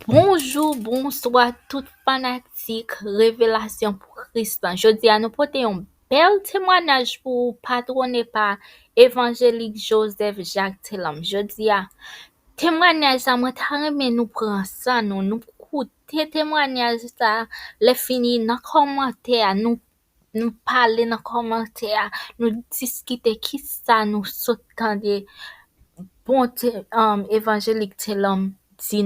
Bonjour, bonsoir, tout fanatique, révélation pour Christ. Je dis à nous porter un bel témoignage pour patronner par évangélique Joseph Jacques Telam. Je dis à témoignage ça moi mais nous prend ça nous écouter témoignage ça les fini dans commentaire nous parler dans commentaire nous discuter qui ça nous s'entendre bon évangélique Telam dit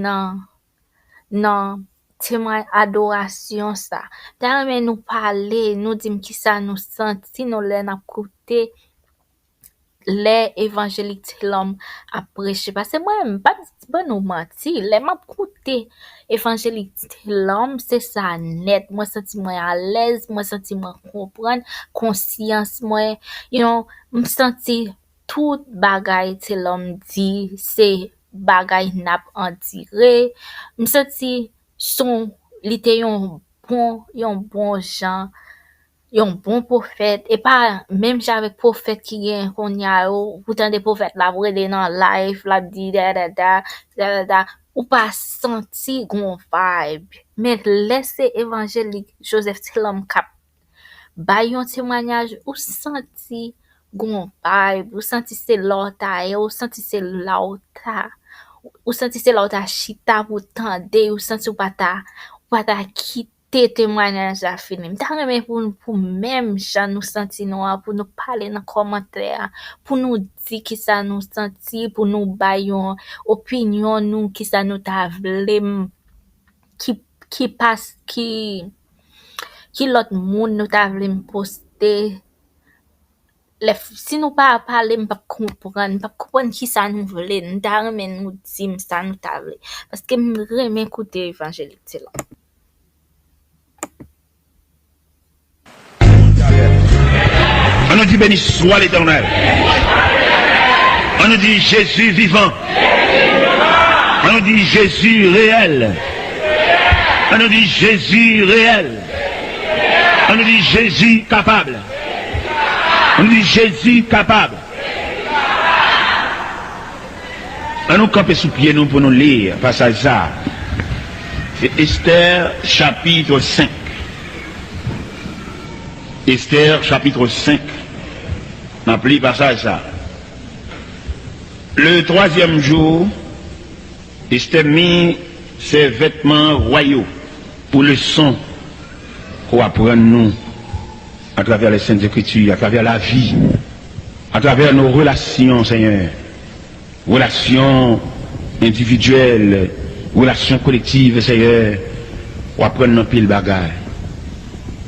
non témoin adoration ça mais nous parler nous dire qui ça nous senti nous les n'a écouter les évangéliques l'homme a prêché parce que moi pas nous mentir les m'a écouter évangélique l'homme c'est ça net moi senti moi à l'aise moi senti moi comprendre conscience moi me senti tout bagaille c'est l'homme dit c'est bagaille n'a en dire me senti son était un bon gens yon bon prophète et pas même j'avais prophète qui gagne qu'on y a pourtant des prophètes la brûler dans live la dit da ou pas senti gon vibe mais laisser évangélique Joseph Telam cap bayon témoignage ou senti gon vibe ou senti c'est l'autre ou senti c'est l'autre ou senti c'est l'autre chita pour tendre ou senti ou pas ta quitter témoignage à film. T'as même pour même gens nous sentir nous pour nous parler dans commentaire, pour nous dire qui ça nous sentir, pour nous bailler opinion nous qui ça nous t'a vle qui passe qui l'autre monde nous t'a vle poster si nous pas parler pas comprendre qui ça nous voulait nous t'a même nous dire ça nous t'a vle parce que me remet écouter évangélique c'est là. On nous dit béni soit l'Éternel. On nous dit Jésus vivant. On nous dit Jésus réel. On nous dit Jésus réel. On nous dit Jésus capable. On nous dit Jésus capable. On nous campe sous pied nous pour nous lire passage ça. C'est Esther chapitre 5. Esther chapitre 5. N'appelez passage ça. Le 3e jour, Esther mit ses vêtements royaux pour le son qu'on apprend nous à travers les Saintes Écritures, à travers la vie, à travers nos relations, Seigneur. Relations individuelles, relations collectives, Seigneur. On apprend nos pile bagaille.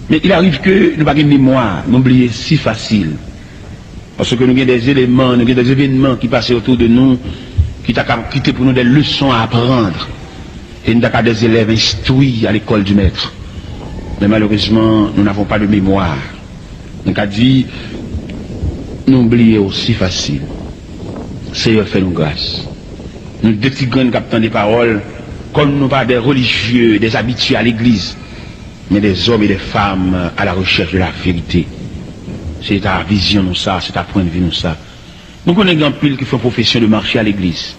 Mais il arrive que nous n'avons pas de mémoire, nous oublions si facile. Parce que nous avons des éléments, nous avons des événements qui passent autour de nous, qui t'a quitté pour nous des leçons à apprendre. Et nous avons des élèves instruits à l'école du maître. Mais malheureusement, nous n'avons pas de mémoire. Donc a dit, nous oublions aussi facile. Seigneur, fais-nous grâce. Nous détigrons captant des paroles, comme nous pas des religieux, des habitués à l'église, mais des hommes et des femmes à la recherche de la vérité. C'est ta vision, nous ça, c'est ta point de vue, nous ça. Nous connaissons un pile qui font profession de marcher à l'église,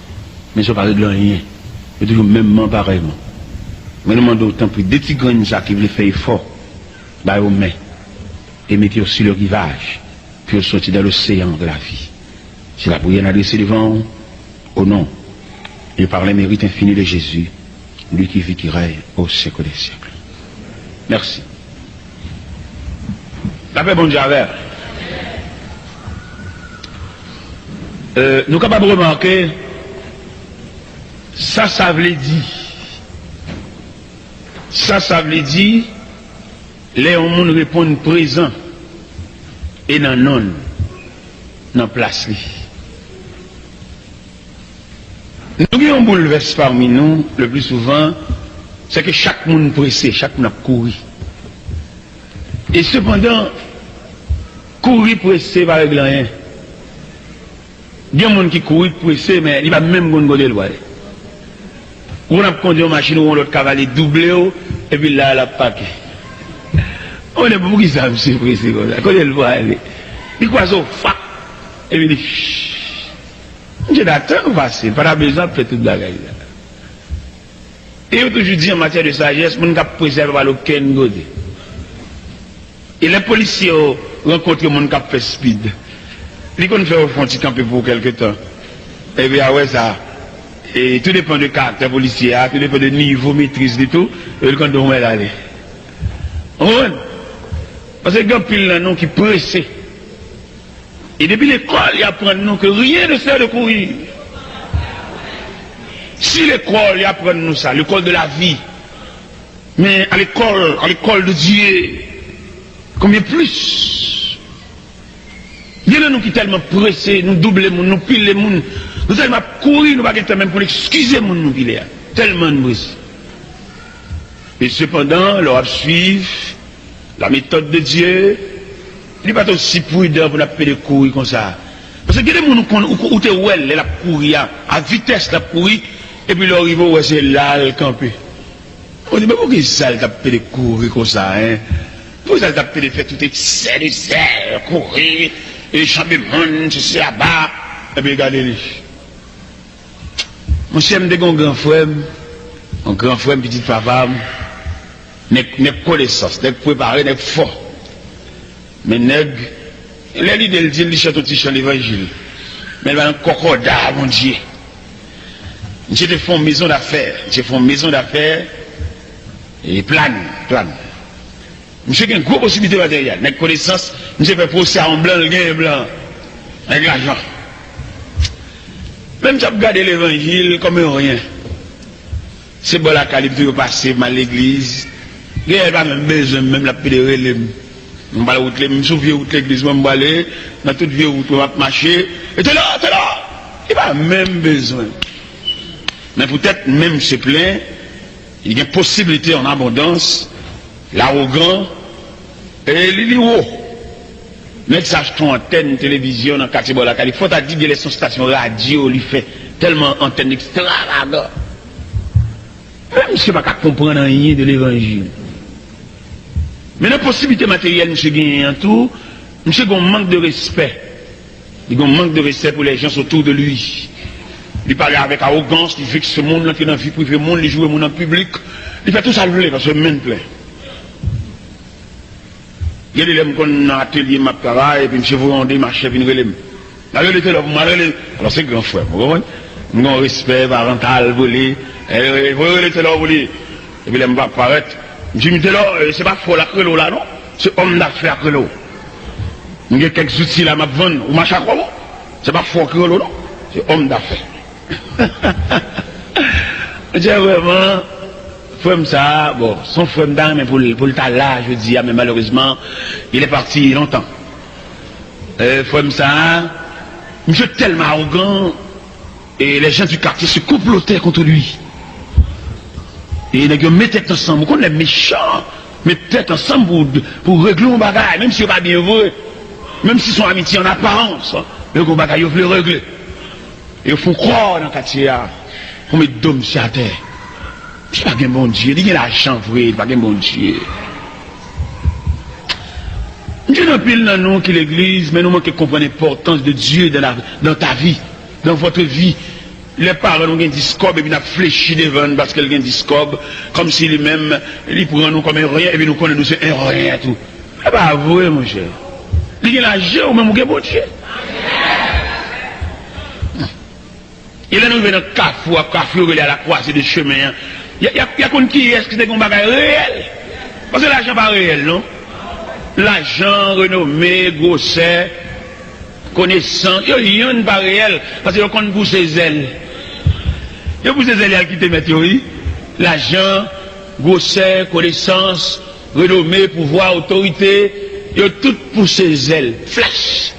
mais ça ne parle de rien. C'est toujours même pareillement. Mais nous demandons autant plus des petits grains qui veulent faire effort, bah aux mains, et mettre sur le rivage, puis sortir dans l'océan de la vie. C'est la prière adressée devant, au nom et par les mérites infinis de Jésus, lui qui vit, qui règne au siècle des siècles. Merci. La paix, bon Dieu, nous sommes capables de remarquer, ça veut dire, ça veut dire, les hommes répondent présent et non, dans place. Nous avons un bouleverse parmi nous, le plus souvent, c'est que chaque monde pressé, chaque monde a couru. Et cependant, courir pressé va régler rien. Il y a des gens qui courent pressé, mais il va même pas de loi. On a conduit une machine où on l'autre cavalier doublé, et puis là, la paquet. On est beaucoup qui savent se pressé comme ça. Quand il voit aller, il croit ça, et puis il dit, je d'attendre facile, pas besoin de faire toute la gueule. Et on toujours dit en matière de sagesse, on ne peut pas préserver par aucun côté. Et les policiers rencontrent les gens qui fait speed. Ils vont faire au fond de camper pour quelque temps. Et bien, ouais, ça. Et tout dépend du caractère policier, tout dépend du niveau maîtrise de tout, et quand on va aller. Parce que il y a pile de gens qui pressent. Et depuis l'école, ils apprennent nous que rien ne sert de courir. Si l'école, ils apprennent nous ça, l'école de la vie. Mais à l'école de Dieu, combien plus? Il y en a nous qui sont tellement pressés, nous doublons, nous pilons, nous tellement courir, nous ne pouvons pas même pour excuser nous piler. Tellement de pressés. Et cependant, leur suivre la méthode de Dieu, il n'est pas aussi prudent pour la paix de courir comme ça. Parce que il y a des gens qui ont la courir à vitesse, la courir, et puis leur arrive, ouais, c'est là le camper. On dit, mais pourquoi ça, le paix de courir comme ça, hein? Pourquoi ça, le paix de faire tout excès, courir, et chamber le monde, c'est là-bas, et puis regardez-les. Mon cher, je un grand frère, petit papa, n'est connaissance, n'est préparé, n'est fort. Mais nèg, les idées, il dit, il chante au chant l'évangile. Mais il va un concordat, mon Dieu. J'ai fait une maison d'affaires. Et plane. Monsieur qui a une grosse possibilité matérielle. Avec connaissance, j'ai fait procès en blanc, le gain blanc. Avec l'argent. Même si j'ai regardé l'évangile comme rien. C'est bon la qualité de passer mal l'église. Il n'y a pas même besoin, même la pédérée. Je vais aller je me souviens de l'église, je vais aller dans toute vie où je vais marcher. Et t'es là. Il n'y a pas même besoin. Mais peut-être même c'est plein, il y a une possibilité en abondance, l'arrogant et l'îlot. Mais ça, je trouve antenne, télévision, dans le quartier de la Californie, il faut dire qu'il y a son station radio, il fait tellement antenne extravagante. Même si je ne peux pas comprendre rien de l'évangile. Mais la possibilité matérielle, monsieur gagne en tout, monsieur a un manque de respect. Il a un manque de respect pour les gens autour de lui. Il parle avec arrogance, il fixe ce monde qui est dans la vie privée, le monde, il joue le monde en public. Il fait tout ça le voler parce que le monde plein. Il y a des gens qui ont un atelier, ma travail, et puis monsieur vous rendez ma chef, il relève. Alors c'est grand frère, vous comprenez? Nous avons un respect parental, volé, vous relèvez là, volé. Et puis il va apparaître. Je me dis là, c'est pas faux la crelo là, non? C'est homme d'affaires crelo. Il y a quelques outils là, ma vendre, ou ma chakra, c'est pas faux crelo, non? C'est homme d'affaires. Je dis vraiment, frère ça, bon, son frère d'âme, mais pour le tas là, je dis, mais malheureusement, il est parti longtemps. Frère ça, monsieur tellement arrogant, et les gens du quartier se complotaient contre lui. Et ils mettent tête ensemble, on est méchants, mettent tête ensemble pour régler un bagage, même si c'est pas bien vrai, même si son amitié en apparence, le gros bagage, ils veulent le régler. Et ils font croire dans le quartier, on met d'hommes sur la terre. C'est pas un bon Dieu, il y a l'argent vrai, pas un bon Dieu. Dieu n'a plus dans nous qui l'église, mais nous manquons de comprendre l'importance de Dieu dans ta vie, dans votre vie. Les parents ont un discours et puis ils ont fléchi devant parce qu'ils ont un discours comme si lui-même, il prend nous comme un rien et puis nous connaissons c'est un rien tout. C'est pas vrai, mon cher. Il y a l'argent ou même un bon Dieu. Il est arrivé dans le Carrefour, il est à la croisée de chemin. Il y a qu'on qui est-ce que c'est un bagage réel? Parce que l'argent n'est pas réel, non? L'argent, renommé, grosset, connaissance, il n'y a pas réel. Parce que qu'on pousse ses ailes. Il y a pousse ses ailes qui te mettent, oui. L'argent, grosset, connaissance, renommé, pouvoir, autorité, il y a tout pousse ses ailes. Flash!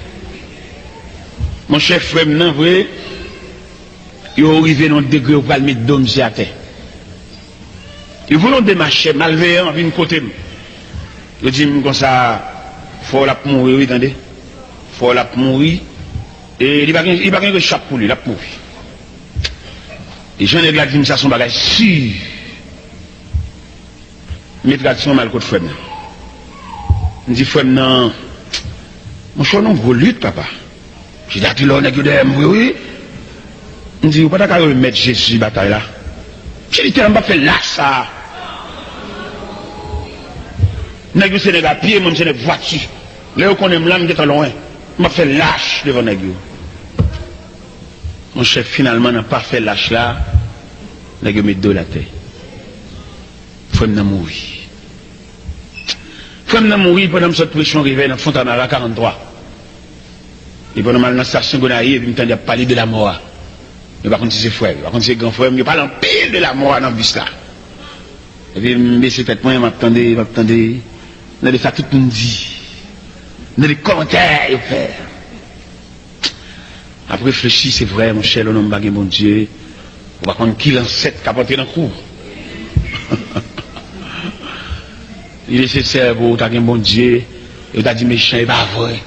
Mon chef frère, non, vrai? Ils sont arrivés dans le degré où ils mettre d'hommes sur la terre. Ils voulaient démarcher, malveillants, à une côté. Ils disent comme ça, il faut la mourir, oui, attendez. Il faut la mourir. Et il n'y a pas qu'un réchappe pour lui, la mourir. Et j'en ai dit ça, son bagage sûr. Mais regarde son mal contre frère. Je dis, frère, non. Mon cher, non, vous lutte, papa. J'ai dit, là, on a que des oui. Je dis, vous ne pouvez pas mettre Jésus bataille là. Je dis tellement pas fait lâche ça. Nèg c'est nèg à pied, même c'est nèg voiture. Là qu'on aime l'âme qui est loin. M'a fait lâche devant nèg. Mon chef finalement n'a pas fait lâche là. Nèg met dos la tête. Faut me mourir. Faut me mourir pendant cette pression arrivée dans Fontanara 43. Et pendant mal dans la station Gonaï, et puis il m'a parlé de la mort. Mais par contre, c'est frère, par contre, c'est grand frère, il parle en pile de la mort dans le bus là. Et puis, mais c'est peut-être moi, m'attendais. Dans les ça, tout le monde dit. Dans les commentaires, il fait. Après, réfléchir, c'est vrai, mon cher, le nom de mon Dieu. On va prendre qui l'ancêtre qui a porté dans le coup. Il est nécessaire pour t'as un bon Dieu, et t'as dit méchant, et pas vrai.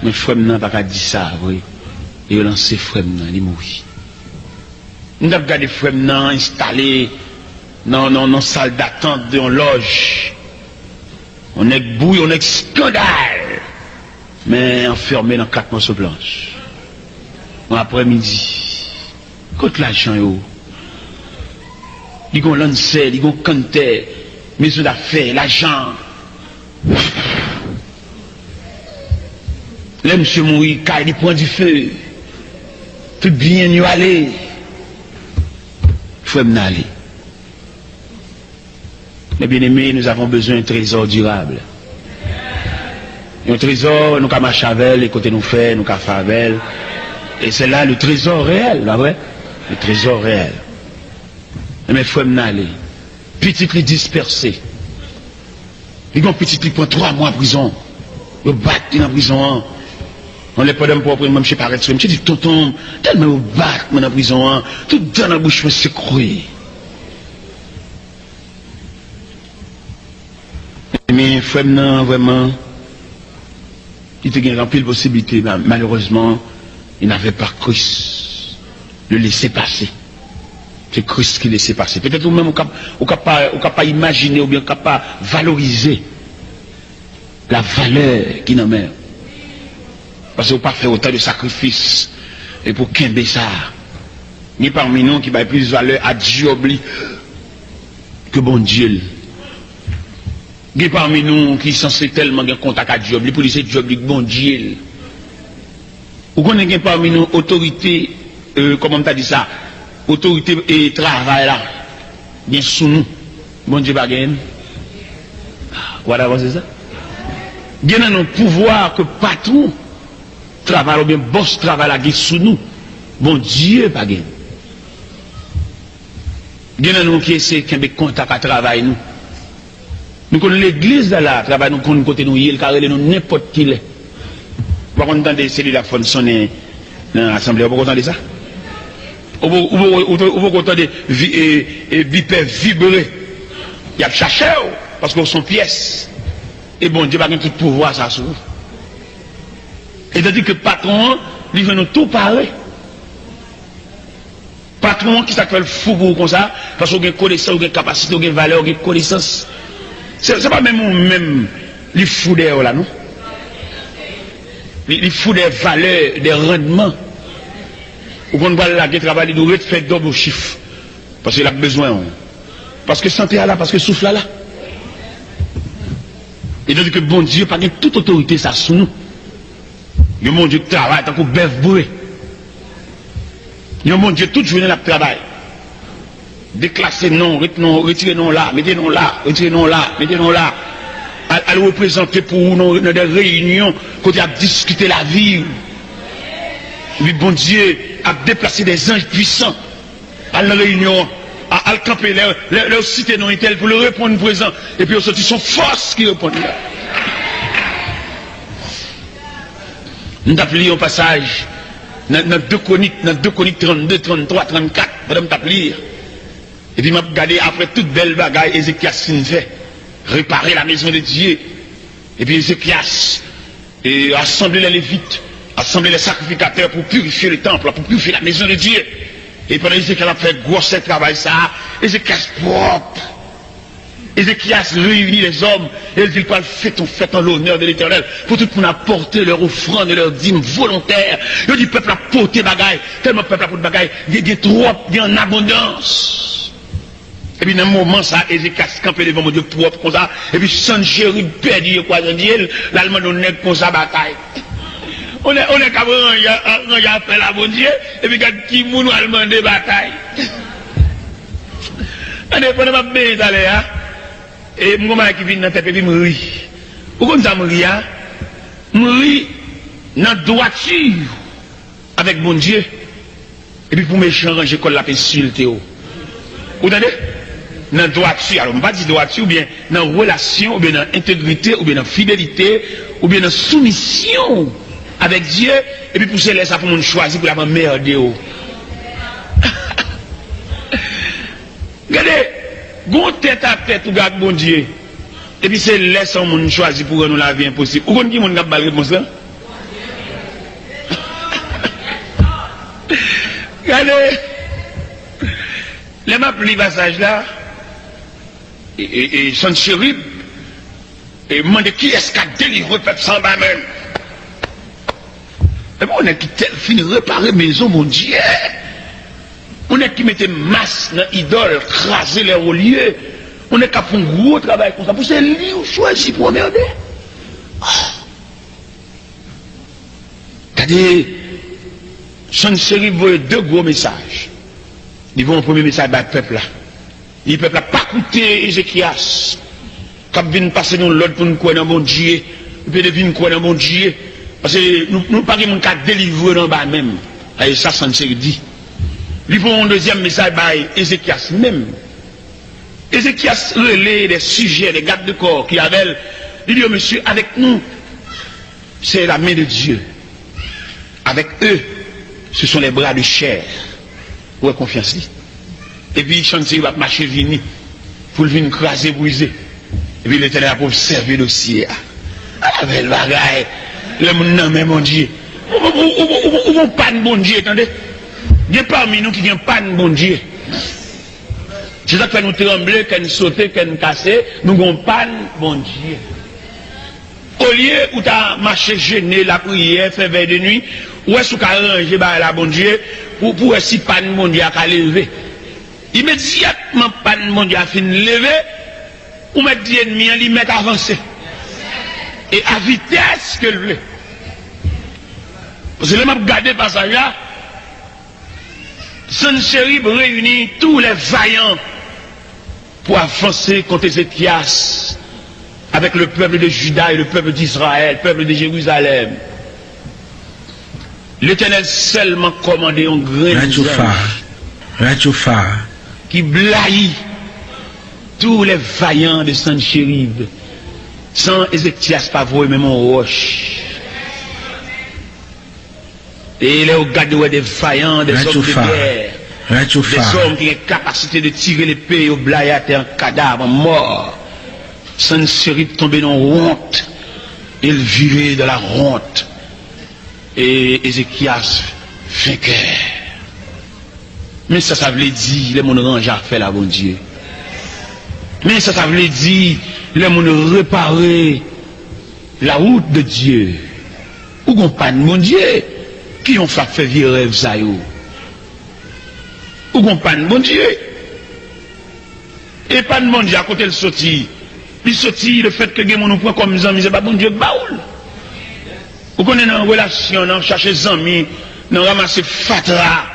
Mais frère n'a pas dit ça, oui. Et il a lancé frère n'a, il mourit. Nous avons gardé frère n'a installé dans salle d'attente de loge. On est bouille, on est scandale. Mais enfermé dans 4 morceaux blanches. Bon après-midi, contre l'argent, ils ont lancé, ils ont canté, maison d'affaires, l'argent. Là, monsieur mourit, car il prend du feu. Tout bien nous aller. Il faut m'en aller. Mes bien-aimés, nous avons besoin d'un trésor durable. Un trésor, nous avons marché avec, les côtés nous fait, nous avons fait avec. Et c'est là le trésor réel, là, ouais? Le trésor réel. Mais il faut m'en aller. Petit les dispersé. Ils ont petit qui prend 3 mois en prison. Ils battent dans la prison. On les pas d'un pour même chez paraître. Je me dis, tonton, tellement ils battent dans la prison. Tout dans la bouche, me secoué. Mais frère, vraiment, il était rempli de possibilités. Malheureusement, il n'avait pas Christ. Le laisser passer. C'est Christ qui laissait passer. Peut-être ou même on ne peut pas imaginer ou bien on ne peut pas valoriser la valeur qui n'en met. Parce qu'on ne peut pas faire autant de sacrifices et pour qu'un ça. Ni parmi nous qui va plus de valeur à Dieu que bon Dieu. Ni parmi nous qui sont censés tellement de contact à Dieu, pour laisser Dieu bon Dieu. Ou qu'on ait parmi nous autorité, comment on t'a dit ça? Autorité et travail là, bien sous nous, bon Dieu bagaine. Voilà, c'est ça. Bien dans nos pouvoirs que patron travail ou bien boss travail là sous nous, bon Dieu bagaine. Bien dans nous qui essaient de contact à travail nous. Nous connaissons l'église là, travail nous connaissons côté nous, il carré nous n'importe qui l'est. Par contre, dans des cellules à fond sonner dans l'assemblée, vous entendez ça? Vous entendez bipèdes vibrer. Il y a cherché parce que sont pièces. Et bon Dieu va tout pouvoir ça sur. Et tandis que patron, il veut nous tout parler. Patron qui s'appelle fou comme ça, parce qu'on a une connaissance, on a une capacité, on a une valeur, on a une connaissance. C'est pas même les fous d'air là, non? Les fous des valeurs, des rendements. Ou qu'on va là, qui travaille, il doit faire double chiffre. Parce qu'il a besoin. Parce que santé là, parce que souffle là. Et donc que bon Dieu, pas toute autorité, ça sous nous. Le bon Dieu travaille tant qu'on bœuf bourré. Le bon Dieu, toute journée, il travaille. Déclasser non, retirez non là, mettez non là, retirez non là, mettez non là. À le représenter pour nous dans des réunions, quand il a discuté la vie. Oui, bon Dieu a déplacé des anges puissants à la réunion, à le camper, leur cité non est-elle pour le répondre présent. Et puis, ils sont force qui répondent là. Nous appelons au passage, dans 2 Chroniques 32, 33, 34, madame t'appeler. Et puis, m'a regardé après toute belle bagaille, Ézéchias fait, réparer la maison de Dieu. Et puis, Ézéchias, et assembler les Lévites, assembler les sacrificateurs pour purifier le temple, pour purifier la maison de Dieu. Et pendant Ézéchias a fait gros travail ça, Ézéchias propre. Ézéchias réunit les hommes, et il dit pas faites en l'honneur de l'Éternel, pour tout le monde apporter leur offrande et leur dîme volontaire. Il dit peuple a porté bagaille, tellement peuple a porté bagaille, il y a trop, il y a en abondance. Et puis dans le moment ça, Ézéchias campé devant mon Dieu propre comme ça, et puis Sanchérib perdu quoi dans Dieu, l'allemand on est comme ça bataille. On est capable de faire la bon Dieu, et puis quand qui moun allemand de bataille. On est pendant ma bien d'aller hein. Et moi qui vient dans tête et puis me rit. Ou comme ça me rit hein? Me rit dans droiture avec bon Dieu. Et puis pour méchant ranger comme la insulté. Vous entendez? Dans droiture, alors on ne va pas dire droiture, ou bien dans relation, ou bien dans intégrité, ou bien dans fidélité, ou bien dans soumission avec Dieu, et puis pour se laisser pour nous choisir pour la merder. Regardez, bon tête à tête ou garde bon Dieu, et puis c'est laisser nous choisir pour nous la vie impossible. Ou qu'on dit mon gars balé comme ça? Regardez, les maps li passage là, et Sanchérib, et demande qui est-ce qui a délivré le peuple sans bas même. Et bon, on est qui tel fini réparer maison, mon Dieu. On est qui mettait masse dans l'idole, craser les relieux. On est qui a fait un gros travail comme ça. Pour c'est lui ou choisi pour emmerder. C'est-à-dire, Sanchérib voit deux gros messages. Ils vont un premier message à peuple là. Le peuple n'a pas écouté Ézéchias. Quand vient passer nous l'autre pour nous croire dans mon Dieu, et puis devine croire dans mon Dieu. Parce que nous ne pouvons pas délivrer dans bas même. Et ça, Sanchérib dit. Ils font un deuxième message à Ézéchias même. Ézéchias relaie des sujets, des gardes de corps qui avaient. Il dit, monsieur, avec nous, c'est la main de Dieu. Avec eux, ce sont les bras de chair. Vous avez confiance. Et puis, Sanchérib va marcher vini pour le venir craser, briser. Et puis, l'Éternel a observé le dossier. Ah, belle bagaille. Le monde n'a même mon Dieu. Ou vont pas de bon Dieu, attendez. Il y a parmi nous qui n'ont pas de bon Dieu. C'est ça qui fait nous trembler, qu'on sauter, qu'on casser. Nous n'avons pas de bon Dieu. Au lieu où tu as marché gêné, la prière, fait veille de nuit, où est-ce que tu as arrangé la bon Dieu pour si pas de bon Dieu à lever. Immédiatement, pas de bon Dieu à fin lever, ou mettre l'ennemi, il met avancer. Et à vitesse que le veut. Parce que je vais regarder le passage là. Sanchérib réunit tous les vaillants pour avancer contre Ézéchias avec le peuple de Juda et le peuple d'Israël, le peuple de Jérusalem. L'Éternel seulement commandé un grand qui blaye tous les vaillants de Sanchérib. Sans Ézéchias pas voir même en roche. Et il est au garde des vaillants, des hommes de guerre, des hommes qui ont capacité de tirer l'épée au blaye à terre, un cadavre mort. Sanchérib tombé dans la honte. Il vivait dans la honte. Et Ézéchias vainqueur. Mais ça veut dire, les gens range à faire la bon Dieu. Mais ça veut dire, les gens réparer la route de Dieu. Ou qu'on pas de mon Dieu, qui ont fait vieux rêve ça yo. Ou qu'on pas de mon Dieu. Et pas de mon Dieu à côté le sorti. Il sorti le fait que les gens nous prennent comme amis, c'est pas bon Dieu baoul. Ou qu'on est dans une relation, dans chercher des amis, dans ramasser fatra.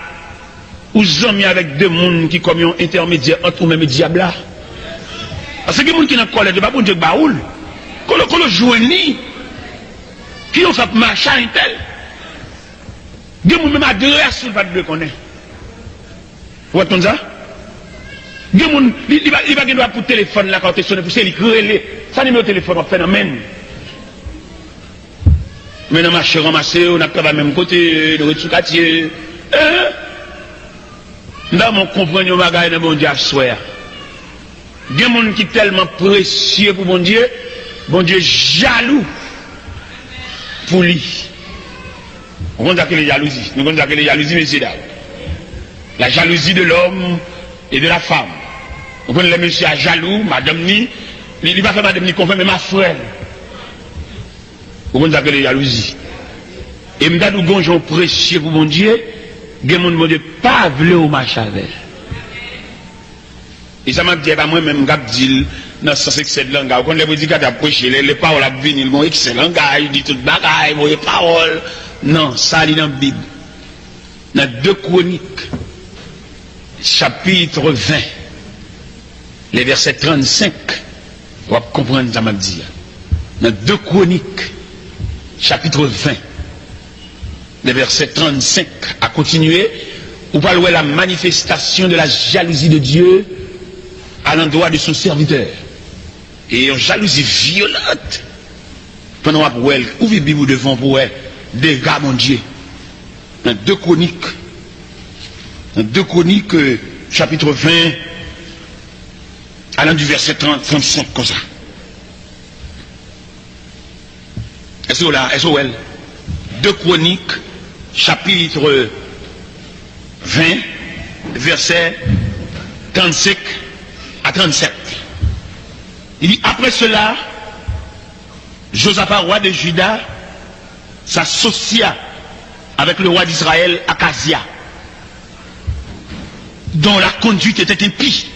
Ou des amis avec deux mondes qui comme un intermédiaire entre ou même diable là. Parce que les gens qui n'ont pas de bon Dieu baoul. Quand le joignit, qui ont fait marcher un tel. Les gens même adresse sur le pas de connaître. Vous entendez ça? Les gens, il va gagner pour téléphone là quand tu sonnes pour c'est lui ça numéro de téléphone on fait un même. Maintenant marché ramasser, on a pas le même côté, de sous quartier. Là mon compagnon bagaille de bon Dieu à soir. Il y a des gens qui sont tellement précieux pour bon Dieu jaloux pour lui. On compte que les jalousies. Nous comptons que les jalousies, messieurs dames. La jalousie de l'homme et de la femme. On compte les messieurs à jaloux, madame ni, il va faire madame ni confirmer ma frère. On compte que les jalousies. Et m'da nous gonjons précieux pour mon Dieu, gen moun bon Dieu pas vle ou marche avec. Et ça m'a dit, pas moi-même, je dis, dans ce excellent langage. Quand les prédicateurs prêchent, les paroles à venir, ils ont excellent langage, ils disent tout bagaille, les paroles. Non, ça, il est dans la Bible. Dans 2 Chroniques, chapitre 20, les versets 35, on va comprendre ça m'a dit. Dans 2 Chroniques, chapitre 20, les versets 35, à continuer, on parle de la manifestation de la jalousie de Dieu à l'endroit de son serviteur. Et une jalousie violente. Pendant qu'on va ouvrir la Bible devant pour elle, dégâts mon Dieu. Dans 2 Chroniques, chapitre 20, allant du verset 35 comme ça. Est-ce que là, est-ce que 2 Chroniques, chapitre 20, verset 35 à 37. Il dit, après cela, Josaphat, roi de Juda, s'associa avec le roi d'Israël, Akazia, dont la conduite était impie.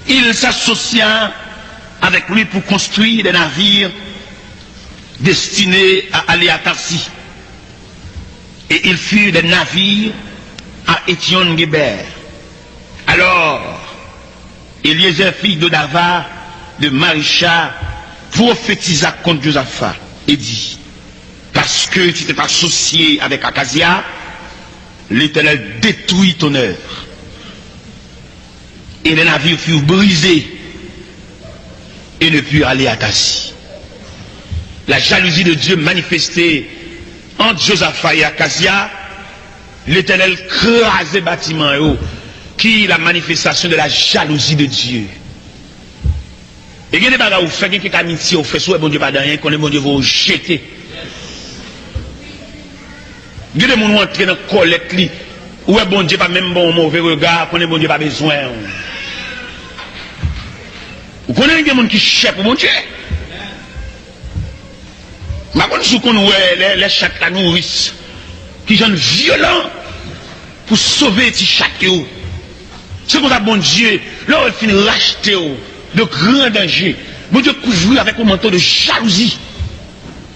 Il s'associa avec lui pour construire des navires destinés à aller à Tarsis. Et il fut des navires à Étion-Guéber. Alors, Eliezer, fils d'Odava, de Marisha, prophétisa contre Josaphat et dit, parce que tu t'es associé avec Akazia, l'Éternel détruit ton œuvre. Et les navires furent brisés et ne purent aller à Tarsis. La jalousie de Dieu manifestée entre Josaphat et Akazia, l'Éternel crasait bâtiment qui est la manifestation de la jalousie de Dieu. Et il y a des bagages où fait quelque amitié, où fait soit bon Dieu pas rien, qu'on est bon Dieu vous jeter. Il y a des gens qui entrent dans la collecte, où est bon Dieu pas même bon mauvais regard, qu'on est bon Dieu pas besoin. Vous connaissez des gens qui cherchent pour bon Dieu? Je ne connais pas les chats la nourrissent, qui sont violents pour sauver les chats. C'est comme ça, bon Dieu, là où il finit de racheter de grands dangers, bon Dieu couvre avec un manteau de jalousie.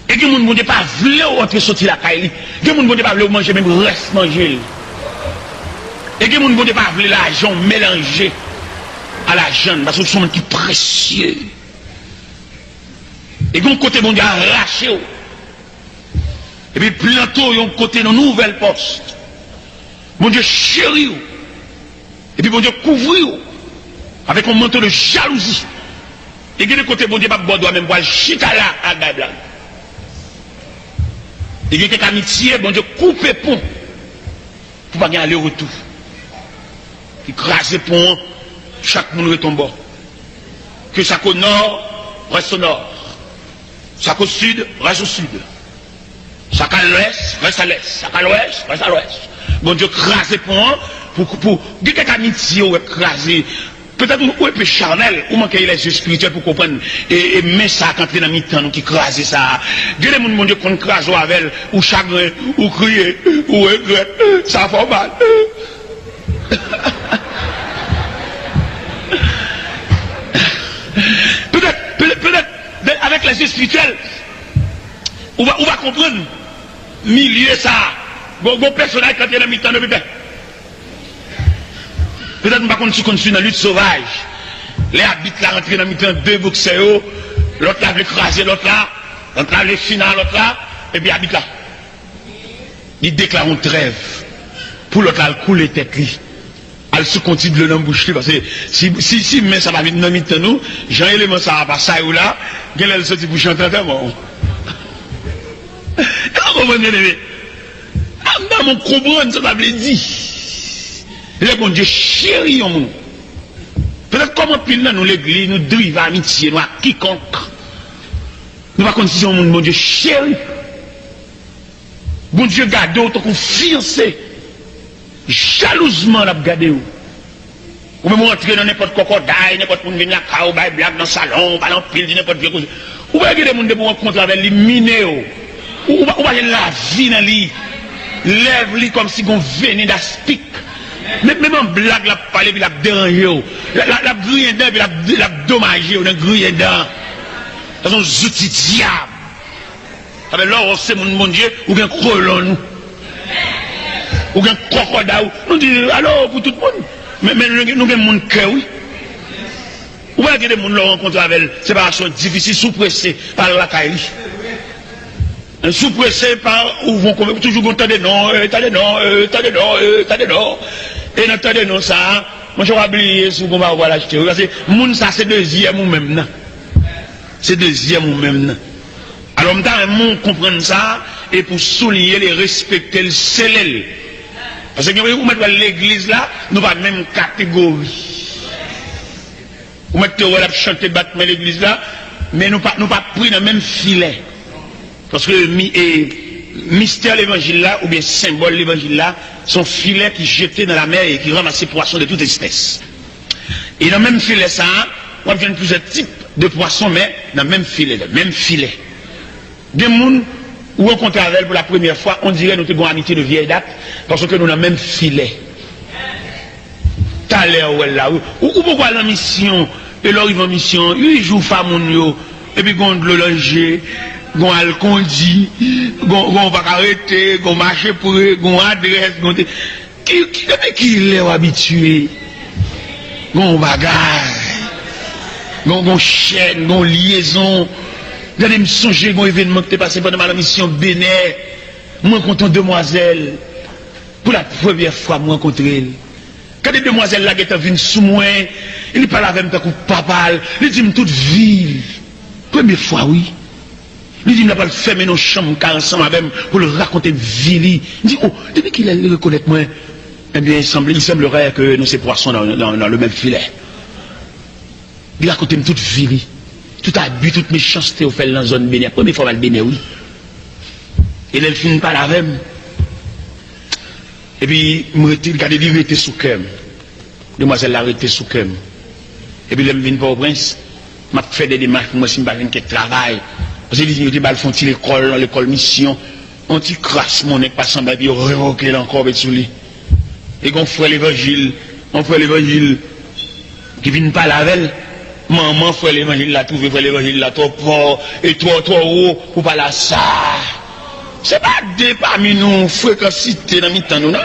Et que mon Dieu pas voulu entrer sortir la caille, que mon Dieu pas voulu manger même reste manger. Et que mon Dieu pas voulu l'argent mélanger à l'argent, parce que ce sont des qui précieux. Et qu'on côté mon Dieu arraché. Et puis bientôt, il y a un côté dans nouvelle poste. Mon Dieu chéri. Et puis mon Dieu couvre avec un manteau de jalousie. Et que de côté mon Dieu pas doit même voir chitala à la blague. Et que quelques amitiés, mon Dieu coupe pont pour pas gagner aller-retour. Il crase pont, chaque monde retombe. Que ça qu'au nord reste au nord. Ça qu'au sud reste au sud. Ça qu'à l'ouest reste à l'est. Ça qu'à l'ouest reste à l'ouest. Bon Dieu crase pont pour quelques amitiés ou écraser. Peut-être ou est peu charnel, ou manquer les yeux spirituels pour comprendre. Et mais ça quand dans mi-temps nous qui crase ça. Dieu les mon Dieu qu'on crase avec ou chagrin ou crier ou regret, ça fait mal. Peut-être avec les yeux spirituels, on va comprendre milieu ça. Bon personnage quand il y a dans mi-temps de bébé. Peut-être que je continue dans la lutte sauvage. Les habitants là rentrent dans le mi-temps, 2 boxeurs, l'autre là veut écraser l'autre là, l'autre là veut finir l'autre là, et puis habite là. Il déclare une trêve pour l'autre là, le couler tête lui. Elle se continue de l'emboucher parce que si mais ça va vite dans le mi-temps nous, j'ai un élément ça va pas ça ou là, quel est le sorti pour chanter bon. Comment vous m'entendez? Ah mon comprendre ça veut dire. Le bon Dieu chéri en nous. Peut-être comment pile dans nous l'église, nous drive à amitié, nous à quiconque. Nous va continuer au monde, bon Dieu chéri. Bon Dieu garde autant qu'on fiancé. Jalousement l'a gardé ou. Ou même entrer dans n'importe quoi cocodaille, n'importe où venir à ou bail blague dans le salon, pas dans pile, n'importe quoi. Ou va regarder monde pour rencontrer avec les minés ou va la vie dans lui. Lève lui comme si on venait d'aspic. Même en blague, la parler, puis la déranger, la grille dedans, puis la dommager, on a grille dedans. Ce sont des outils diables. Avec là, on sait mon Dieu, ou bien colon nous. Ou bien crocodile. Nous disons, alors, pour tout le monde. Mais nous avons mon cœur, oui. Ou bien des gens qui rencontrent avec séparation difficile, sous-pressé par la caille. Sous-pressé par, ou vont toujours t'as des noms, t'as des noms. Et dans t'as des noms, ça, moi je vais oublier si on va voir l'acheter. Parce que moun ça c'est deuxième ou même. C'est deuxième ou même. Alors, on comprendre ça, et pour souligner, les respecter, le sceller. Parce que vous mettez l'église là, nous pas même catégorie. Vous mettez la chanter battre l'église là, mais nous pas pris dans le même filet. Parce que mystère l'évangile là, ou bien symbole l'évangile là, sont filets qui jetés dans la mer et qui ramassent poissons de toute espèce. Et dans le même filet ça, on vient plusieurs types de poissons, mais dans le même filet, Des gens où on rencontre avec elle pour la première fois, on dirait que nous avons amitié de vieille date, parce que nous avons le même filet. T'as l'air où elle là, ou pourquoi la mission, et leur en mission, ils jouent femme, et puis on le loger, on a le conduit, on va arrêter, on marcher pour eux, on adresse, qui est habitué, on bagarre, on chaîne, on liaison. Regardez, me songer un événement qui est passé pendant ma mission Bénin. Moi, content demoiselle. Pour la première fois, moi, rencontré elle. Quand les demoiselles là, qui étaient venues sous moi, il parle avec moi comme papa. Il dit, toute ville. Première fois, oui. Il dit, il n'a pas fermé nos chambres ensemble avec moi pour le raconter ville. Il dit, oh, depuis qu'il a reconnaître moi, eh bien, il semblerait que nous, ces poissons dans le même filet. Il a raconté toute ville. Tout abus, toute méchanceté au fait dans la zone Bénin. Première fois, elle Bénin, oui. Et elle finit par la même. Et puis, regardez, il était sous cœur. Demoiselle l'a arrêté sous cœur. Et puis, elle vient pas au prince. M'a fait des démarches pour moi, si je ne fais pas travail. Parce qu'il dit, il font l'école mission. On t'y crasse mon nez, passant, et puis, révoquer encore, et sous lui. Et qu'on fait l'évangile. On fait l'évangile. Qui vient pas la veille. Maman fait l'évangile là, trouvé fait l'évangile là, trop fort et trop haut pour pas la ça. C'est pas des parmi nous fréquencité dans mi-temps nous non.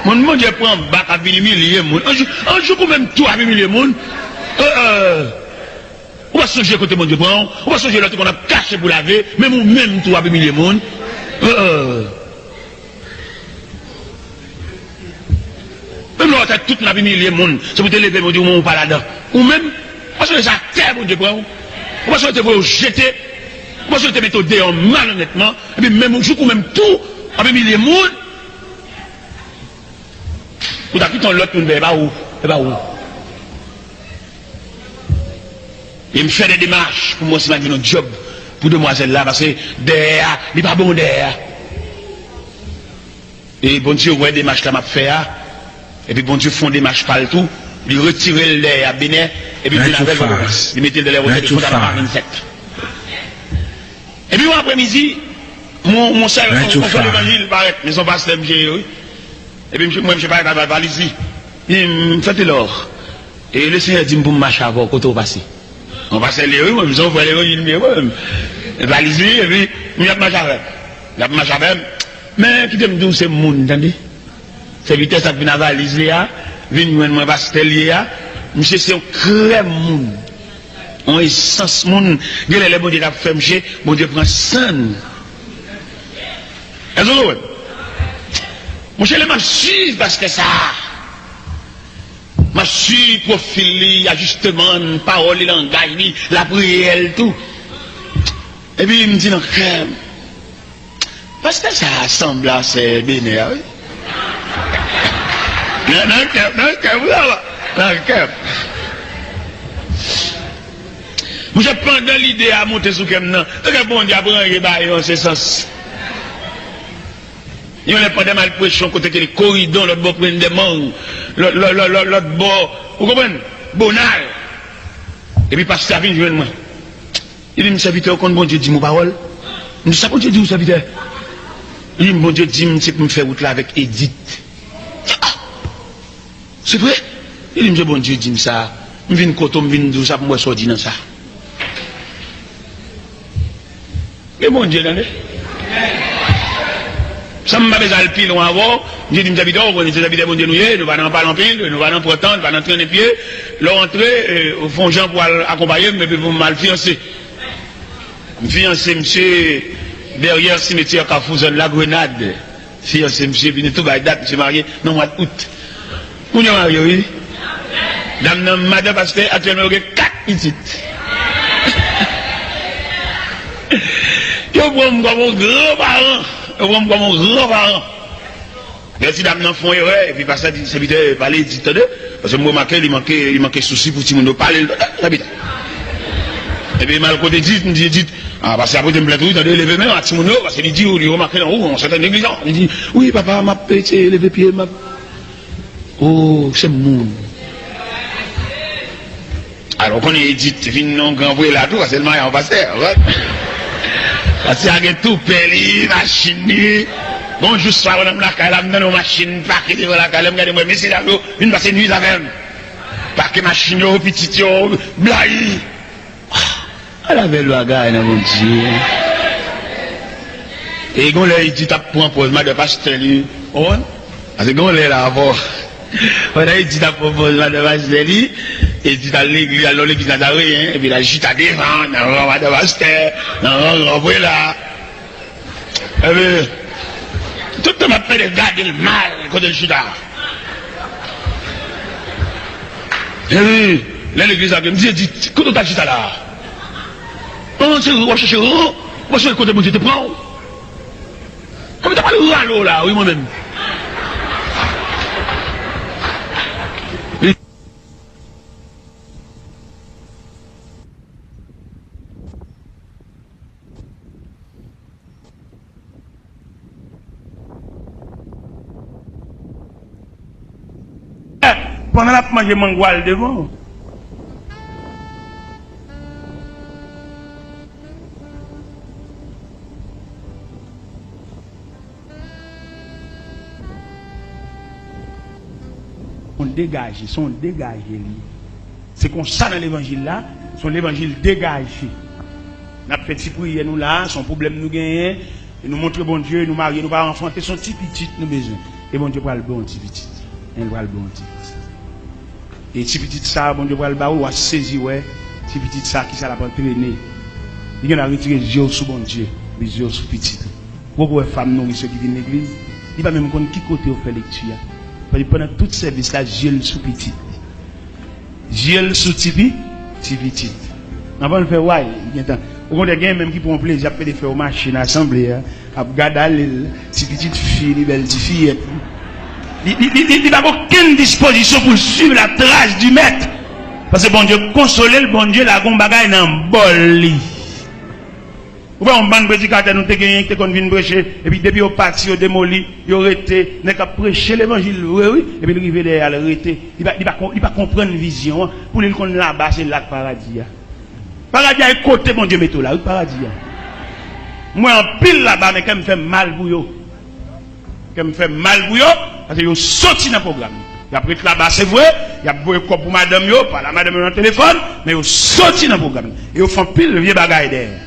Mon monde prend bac à milliers monde. Un jour quand même tout à milliers monde. On va songer côté mon Dieu prend, on va songer l'autre qu'on a caché pour laver, même ou même tout à milliers monde. Même là, t'as toute la milliers de monde, c'est pour te lever, mon Dieu, on pas là-dedans. Ou même, parce que ça terre, mon Dieu, ou parce que tu veux jeter, ou parce que tu mets au déon malhonnêtement, et puis même au jour où même tout, avec milliers de monde, ou t'as quitté l'autre, mais pas où, Il me fait des démarches pour moi, c'est un job pour demoiselle là, parce que derrière, il n'est pas bon derrière. Et bon Dieu, ouais, des démarches là, m'a fait, et puis bon Dieu, font des marches partout, il retire le lait à Bénin, et puis il avait il mettait de l'air au téléphone à la 27. Et puis après-midi, mon soeur, on fait l'évangile, pareil, mais son pasteur me dit, oui. Et puis moi, je ne sais pas, la valise, il me fait l'or. Et le Seigneur dit, pour me marcher avant, quand on passe. On passe les rues, moi, je me fais l'évangile, mais moi, la valise, et puis, il y a marché avec. Il y a marché avec. Mais qui t'aime dire, c'est le monde, entendez? C'est vitesse à venir à valise, venir moi pastel, monsieur, c'est un crème monde. On est sans monde. Regardez les bon Dieu a fait, monsieur, bon Dieu prend sang. Est-ce que monsieur, les m'a suivre parce que ça. M'a suivre profil, ajustement, parole, langage, la prière, tout. Et puis il me dit, non, crème. Parce que ça semble à c'est bénéfique, oui. Dans le cœur. Moi, je prends dans l'idée à monter sous Kem. Que bon Dieu apprend en ce sens. Il y a pas de malpression côté les corridors, l'autre bord prend des mangues, l'autre bord, vous comprenez? Bonal. Et puis, pasteur vient joindre moi. Il dit, mon serviteur, quand bon Dieu dit mon parole, je dis, ça, bon Dieu dit, mon serviteur. Il dit, bon Dieu dit, c'est pour me faire route là avec Edith. C'est vrai? Il dit, monsieur bon Dieu, dit ça. Je viens de côté, je viens de ça pour moi sortir dans ça. Mais bon Dieu, attendez. Ça m'a besoin de plus loin avant. J'ai dit, nous habitons, on est habités bon Dieu, nous allons parler en pile, nous allons prendre, nous allons traîner pied. Là, entrer, au fond, Jean pour accompagner, mais pour mal fiancé. Fiancé, monsieur, derrière le cimetière Carrefour, la Grenade. Fiancé, monsieur, puis tout date, monsieur marié, non, mois d'août. Où est marié, oui? Madame Pasteur, actuellement, il y a 4 petites. Je prends comme mon grand-parent. Je prends comme mon grand-parent. Merci dame nan font erreur et puis parce que c'est vite parler dit parce que moi remarqué il manquait souci pour tout le monde parler et puis mal côté dit ah parce que après me plaît il lever main à tout le monde parce qu'il dit il remarqué en haut on s'est négligent il dit oui papa m'a pété lever pied m'a oh c'est monde alors quand il dit vinn non grand vrai là tout parce que le mariage en passé parce qu'il y a tout peli machine. Bon, juste soir, on a la calme dans nos machines, parquet devant la calme, regardez-moi, mais c'est là, une passe nuit avec elle. Parquet machine, petit, blaï. Elle avait le bagage, mon Dieu. Et quand il dit, t'as pour un posement de pasteur, oh, parce que quand il est là avant, il dit, t'as pour un posement de pasteur, et dit, à l'église, alors l'église n'a rien, et puis la gîte à devant, dans le roi de pasteur, dans le roi là. Tout le monde fait regarder le mal quand je suis là. Et oui, l'église a dit, quand tu as dit là, on va chercher, on va chercher le côté de te prend. On va pas le râler là, oui, moi-même. Pendant la manger mangual devant. On dégage, sont dégagés. C'est comme ça dans l'évangile là, son l'évangile dégagé. Nous avons fait petit prière nous là, son problème nous gagne, et nous montre bon Dieu, nous marier, nous pas enfanter son petit petit nous besoin. Et bon Dieu va le bon petit petit. Il va le bon petit. Et si petit ça, bon Dieu va le bas ou à saisir, ouais, si petit ça qui ça l'a pas entraîné. Il a retiré les yeux sous bon Dieu, les yeux sous petit. Pourquoi les femmes nourrissent ceux qui viennent à l'église? Il va même connaître qui côté on fait lecture. Parce que pendant tout service là, Dieu sous petit. Dieu sous petit. Avant de faire ouais, il y a on a des même qui prend plaisir à faire aux machines assemblée, à regarder les petites filles, les belles filles. Il n'a aucune disposition pour suivre la trace du maître. Parce que bon Dieu, consoler le bon Dieu, la gon bagaille dans un bol. Ou bien on bande prédicateur, nous te gagné, te qu'on vient prêcher, et puis depuis au parti, au démoli, il aurait été, n'est qu'à prêcher l'évangile, oui, et puis il arrive derrière, il aurait été, il va comprendre une vision, pour lui qu'on là-bas, c'est là le paradis. Paradis est côté, mon Dieu, mettez là, le paradis. Moi, en pile là-bas, mais quand me fait mal pour eux. Quand me fait mal pour eux, parce que ils sorti dans le programme. Il a pris là-bas, c'est vrai, il a beau pour madame, par la madame dans le téléphone, mais ils sorti dans le programme. Et ils font pile le vieux bagaille derrière.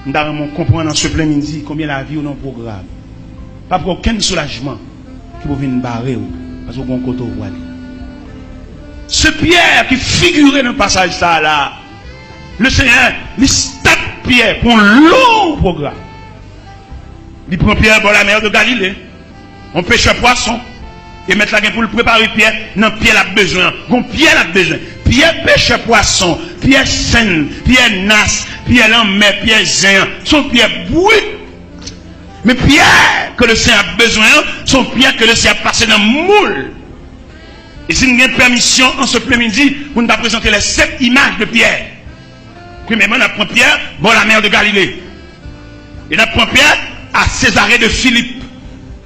Nous devons comprendre dans ce plein midi combien la vie ou non programme. Pas pour aucun soulagement qui peut venir barrer parce qu'on côté au aller. Ce Pierre qui figurait dans le passage ça là, le Seigneur, il stade Pierre pour un long programme. Il prend Pierre dans la mer de Galilée, on pêche un poisson et mettre la gain pour le préparer Pierre. Non, Pierre a besoin. Bon, Pierre a besoin. Pierre pêche un poisson, Pierre saine, Pierre nasse, Pierre l'emmène, Pierre zin, son Pierre bruit. Mais Pierre que le Seigneur a besoin, son Pierre que le Seigneur a passé dans le moule. Et si nous avons permission en ce plein-midi, pour nous présenter les 7 images de Pierre. Premièrement, on apprend Pierre, bon la mer de Galilée. Et on apprend Pierre à Césarée de Philippe.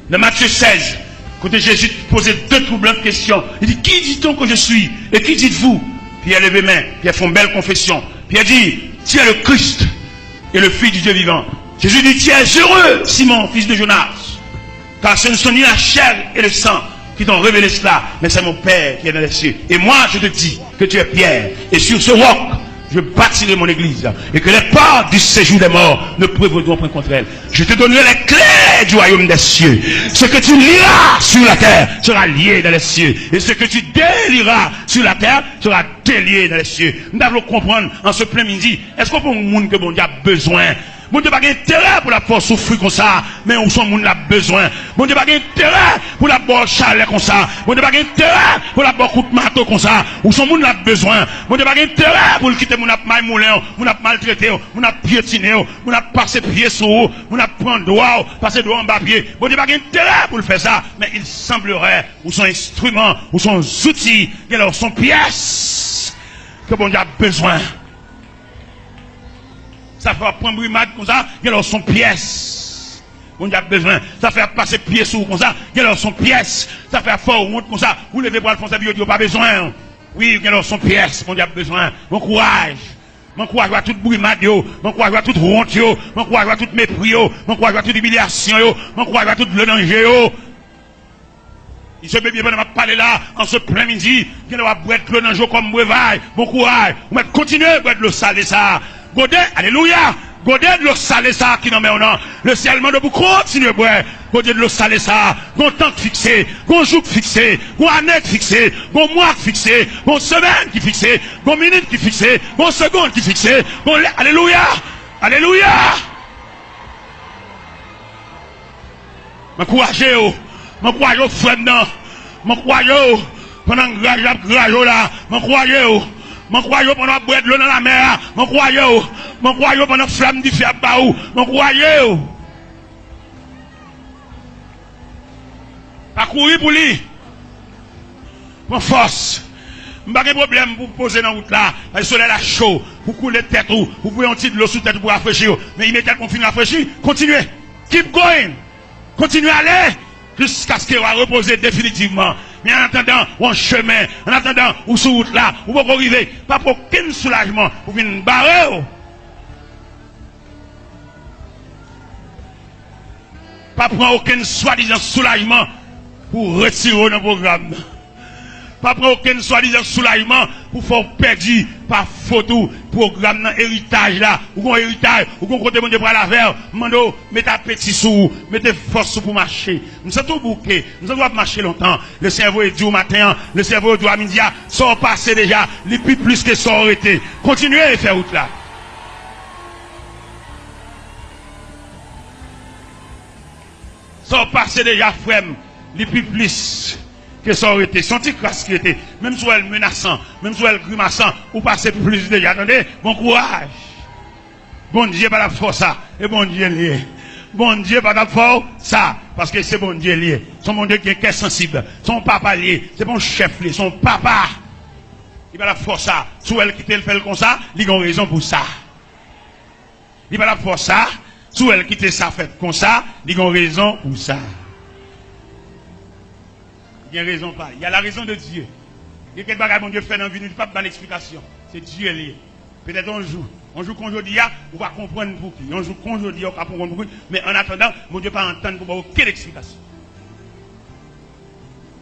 Dans Matthieu 16, quand Jésus posait 2 troublantes questions, il dit, qui dit-on que je suis? Et qui dites-vous? Pierre lève les mains, Pierre fait une belle confession. Pierre dit, tu es le Christ et le Fils du Dieu vivant. Jésus dit, tu es heureux, Simon, fils de Jonas, car ce ne sont ni la chair et le sang qui t'ont révélé cela, mais c'est mon Père qui est dans les cieux. Et moi, je te dis que tu es Pierre, et sur ce roc, je bâtirai mon église, et que les portes du séjour des morts ne prévaudront point contre elle. Je te donnerai les clés du royaume des cieux. Ce que tu lieras sur la terre sera lié dans les cieux, et ce que tu délieras sur la terre sera délié dans les cieux. Nous devons comprendre en ce plein midi, est-ce qu'on peut un monde que bon Dieu a besoin? Bon Dieu n'a pas intérêt pour la force souffrir comme ça, mais où son monde a besoin. Bon Dieu n'a pas intérêt pour la bonne chalet comme ça. Bon Dieu n'a pas intérêt pour la bonne coup de marteau comme ça, où son monde a besoin. Bon Dieu n'a pas intérêt pour le quitter mon mal moulin, mon a maltraité, mon a piétiné, mon a passé pied sur haut, mon a pris doigt, passé doigt en bas pied. Bon Dieu n'a pas intérêt pour le faire ça, mais il semblerait, où son instrument, où son outil, alors son pièce, que bon Dieu a besoin. Ça fait prendre brimade comme ça, il y a son pièce. On a besoin. Ça fait passer pied sous comme ça, il y a son pièce. Ça fait fort honte comme ça, vous levez pour le fond, ça n'a pas besoin. Oui, il y a son pièce, on a besoin. Mon courage. Mon courage à toute brimade, mon courage à toute honte, mon courage à toute mépris, mon courage à toute humiliation, mon courage à tout le danger. Il se peut bien de parler là, en ce plein midi, il y a boire de l'eau dans le jour comme brevaille. Mon courage, on va continuer à boire de l'eau salée ça. Godet, alléluia. Godet de l'eau salée ça qui n'en met au nom. Le ciel m'a pour continuer à boire. Godet de l'eau salée ça. Gon temps fixé, gon jour fixé, gon année fixé, gon mois fixé, gon semaine qui fixé, gon minute qui fixé, gon seconde qui fixé. Alléluia. Alléluia. M'encouragez, m'encouragez au frère non. M'encouragez pendant que grage là. M'encouragez. Mon croyant pendant boire de l'eau dans la mer, mon croyant pendant flamme du feu à baou, mon croyant. Pas courir pour lui. Mon force. Pas de problème pour poser dans la route là. Le soleil là chaud, pour couler tête ou, pour prendre un petit de l'eau sous tête pour rafraîchir. Mais immédiatement finir rafraîchir, continuez. Keep going. Continuez à aller jusqu'à ce qu'il va reposer définitivement. Mais en attendant, on chemin, en attendant, ou sur route là, ou pas arriver, pas pour aucun soulagement, pour venir barrer. Pas prendre aucun soi-disant soulagement pour retirer dans le programme. Pas prendre aucun soi-disant soulagement pour faire perdre par photo programme héritage là ou un héritage ou un côté mon Dieu pour la vers mando mettez petit sous mettez force pour marcher nous sommes tout bouquet nous doit marcher longtemps le cerveau est dit au matin le cerveau est dit à midi ça passé déjà les plus que ça aurait été continuez à faire route là ça passé déjà frère les plus que ça aurait été, senti crasse qui était, même si elle menaçant, même si elle grimaçant, ou passer plus déjà. Attendez, bon courage. Bon Dieu pas la force ça, et bon Dieu lié. Bon Dieu pas la force ça, parce que c'est bon Dieu lié. Son bon Dieu qui est sensible, son papa lié, c'est bon chef lié, son papa. Il va la force ça, sous elle quitte le fait comme ça, il a une raison pour ça. Il va la force ça, sous elle quitte ça fait comme ça, il a une raison pour ça. Il y a raison pas. Il y a la raison de Dieu. Il y a quelque chose que mon Dieu fait dans la vie, il n'y a pas de l'explication. C'est Dieu lié. Peut-être un jour qu'on dit, on va comprendre pour qui. Un jour qu'on dit, on va comprendre pour qui. Mais en attendant, mon Dieu ne va pas entendre pour aucune explication.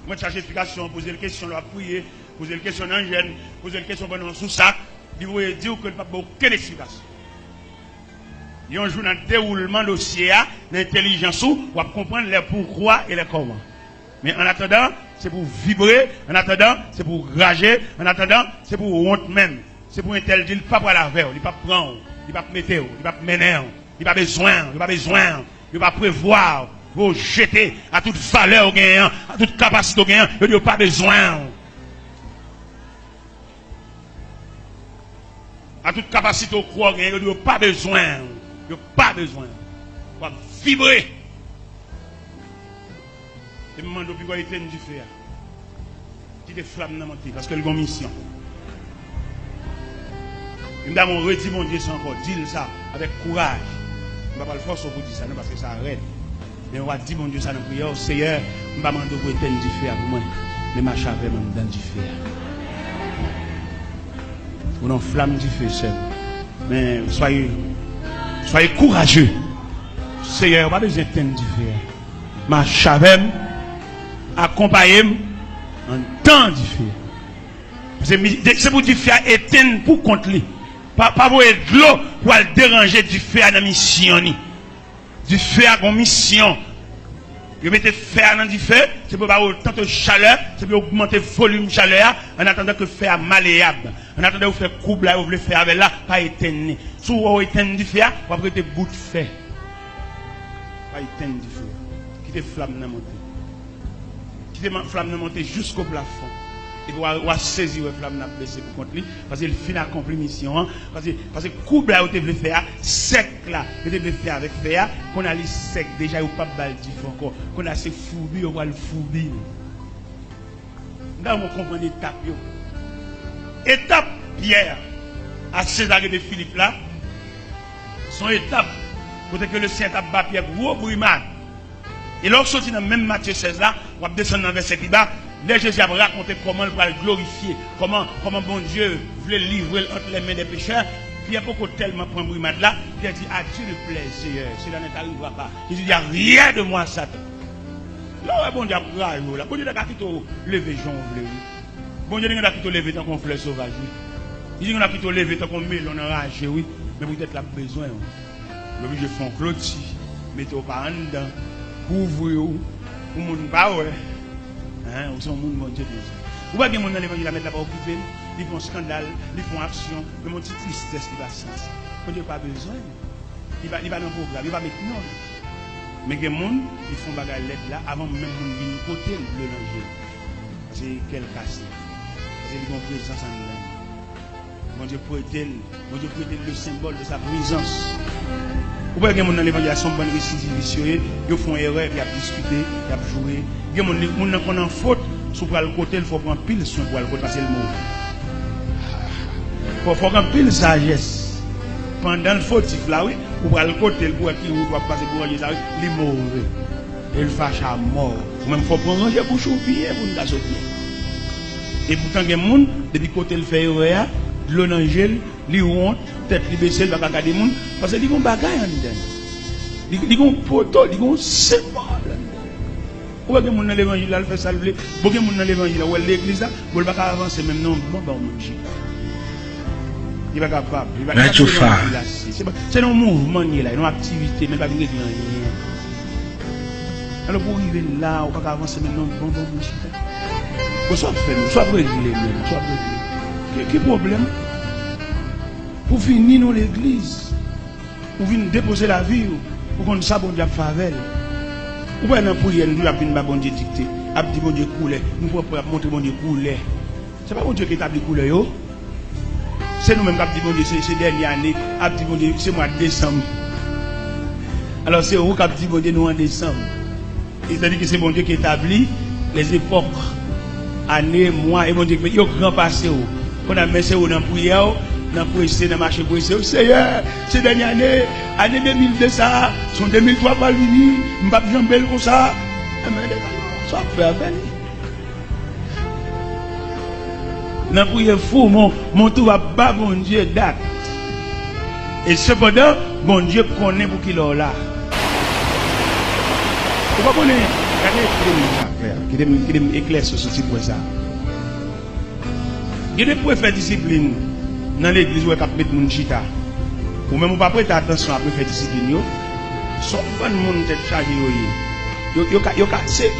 Moi, je cherche explication, poser une question, leur prier, poser une question dans le jeune, poser une question pendant sous sac, il va dire que ne va pas aucune explication. Il y a un jour dans le déroulement de dossier, l'intelligence, on va comprendre les pourquoi et les comment. Mais en attendant, c'est pour vibrer, en attendant, c'est pour rager, en attendant, c'est pour honte même. C'est pour un tel dit, il ne va pas la faire, il ne va pas prendre, il ne va pas mettre, il ne va pas mener, il n'a pas besoin, il n'a pas besoin, il va prévoir, vous jeter à toute valeur gagnant, à toute capacité gagnant, il n'a pas besoin. À toute capacité au croix gagnant, il n'a pas besoin. Il n'a pas besoin. Il va vibrer. Et me demande pourquoi il était du fer. Qui te flamme dans mon tête, parce qu'il a une mission. Il m'a redit mon Dieu, c'est encore, dis ça avec courage. Je ne vais pas le forcer pour dire ça, non, parce que ça arrête. Mais on va dire mon Dieu, ça dans la prière, Seigneur, je ne vais pas demander pour éteindre du fer pour moi. Mais ma chave est dans du fer. Ou non, flamme du feu, seul. Mais soyez courageux. Seigneur, on va pas besoin d'éteindre du fer. Ma chave accompagner en temps du feu. C'est pour du feu éteindre pour contre lui. Pas pour de l'eau pour déranger du feu à la mission. Du feu à la mission. Vous mettez feu dans du feu, c'est pour avoir autant de chaleur, c'est pour augmenter le volume de chaleur, en attendant que le feu est malléable. En attendant que vous faites couple là, vous voulez faire avec là, pas éteindre. Si vous éteindre du feu, vous avez des bouts de feu. Pas éteindre du feu. Quittez flamme dans monter. Quittez flamme dans monter jusqu'au plafond. Et vous allez saisir la flamme dans baisser pour contre lui, parce qu'il finit accompli mission. Parce que couple là, vous devez faire sec là, vous devez faire avec fer, qu'on a les sec déjà, ou pas baldi encore, qu'on a ces fourbi, on va le fourbi. Là, on comprend l'étape. Étape Pierre à Césarée de Philippe là, son étape, pour que le Saint a Pierre gros brimade. Et lorsque sorti dans même Matthieu 16 là, on va descendre dans verset qui bas. Là, Jésus a raconté comment il va le glorifier, comment bon Dieu voulait livrer entre les mains des pécheurs. Pierre beaucoup tellement prend brimade là, Pierre dit à Dieu le plaît, Seigneur, cela ne t'arrivera pas. Jésus dit, il n'y a rien de moi, Satan. Là, bon Dieu a pris là, bon Dieu a quitté lever Jean Vlé. Bon Dieu a quitté lever tant qu'on fleur sauvage. Il dit qu'on a quitté lever tant qu'on melon enragé, oui, mais peut-être la besoin. L'obligé font clôture, mettez au pas en dedans, couvre-vous, ou moun pas ouais. Hein, ou son monde mon Dieu besoin. Ou pas que mon dans l'évangile à mettre là pas occupé, ils font scandale, ils font action, mais mon petit tristesse qui va sentir. Mon Dieu pas besoin. Il va dans le programme, il va mettre non. Mais que monde, ils font bagarre là avant même mon venir côté le l'angèle. C'est quel casse. C'est une présence en nous. Mon Dieu prête le symbole de sa présence. Ou pas que mon dans l'évangile à son bonne récidive, ils font erreur, ils ont discuté, ils ont joué. Il y a des gens qui ont faute, sur le côté, il faut prendre pile soin pour le côté, parce que c'est le mot. Il faut prendre pile sagesse. Pendant le fautif là, oui, pour le côté, pour qui doit passer pour ranger ça, il est mauvais. Il fâche à mort. Même il faut prendre ranger pour choupiller, pour nous sortir. Et pourtant, il y a des gens, depuis côté, il fait erreur, de l'eau dans le gel, il honte, tête il baisse, il va regarder les gens, parce qu'ils ont des bagailles en dedans. Ils ont des poteaux, ils ont des sépares. Pourquoi que mon dans l'évangile là fait salver? Pourquoi mon dans l'évangile là où l'église là, vous pas avancer même non bon il va capable, il va c'est un mouvement là, une activité mais pas régler rien. Alors pour arriver là, on pas avancer même non bon vous soit faire, soit régler même, soit régler. Quel problème? Pour finir dans l'église, pour venir déposer la vie, pour qu'on ça bon Dieu faveur. Ou bien dans la prière, nous avons bon Dieu dicté, abdi bon Dieu couler, nous pouvons montrer bon Dieu couler. Ce n'est pas bon Dieu qui établit couler, c'est nous-mêmes qui avons dit bon Dieu, c'est dernière année, abdi bon Dieu, c'est mois de décembre. Alors c'est vous qui avez dit bon Dieu, nous en décembre. C'est-à-dire que c'est bon Dieu qui établit les époques, années, mois, et bon Dieu qui fait, grand passé, on a mis ça dans la prière, dans le marché pour essayer. Seigneur, c'est dernière année, année 2002, ça, son 2003 va venir, je ne vais pas jamber comme ça. Ça fait avec. Dans la prière fou, mon tour va pas, bon Dieu, date. Et cependant, bon Dieu connaît pour qu'il est là. Vous comprenez? Regardez, qui est éclair sur ce type de ça. Il y a des préfets discipline dans l'église où il y a des gens chita. Ou même pas prêter attention à préfet discipline. Son bon monde tête chargé. Il n'y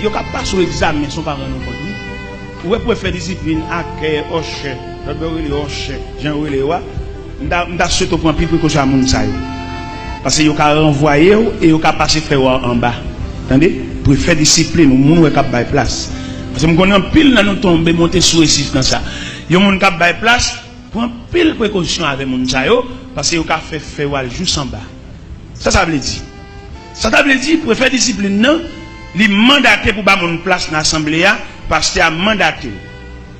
a pas sur l'examen, son parent non plus. Ou est préfet discipline à Kay, Oche, Jean-Ouéléwa. On a surtout prendre plus précaution à moun sa yo. Parce que yo ka renvoyer et yo ka passer faire en bas. Attendez, pour faire discipline ou moun ka bay place. Parce que me connais pile dans nous tomber monter sur récif dans ça. Yo moun ka bay place, prend pile précaution avec moun sa yo parce que yo ka fait faire juste en bas. Ça veut dire. Ça veut dire pour faire discipline non, li mandaté pour ba moun place dans l'assemblée parce que a mandaté.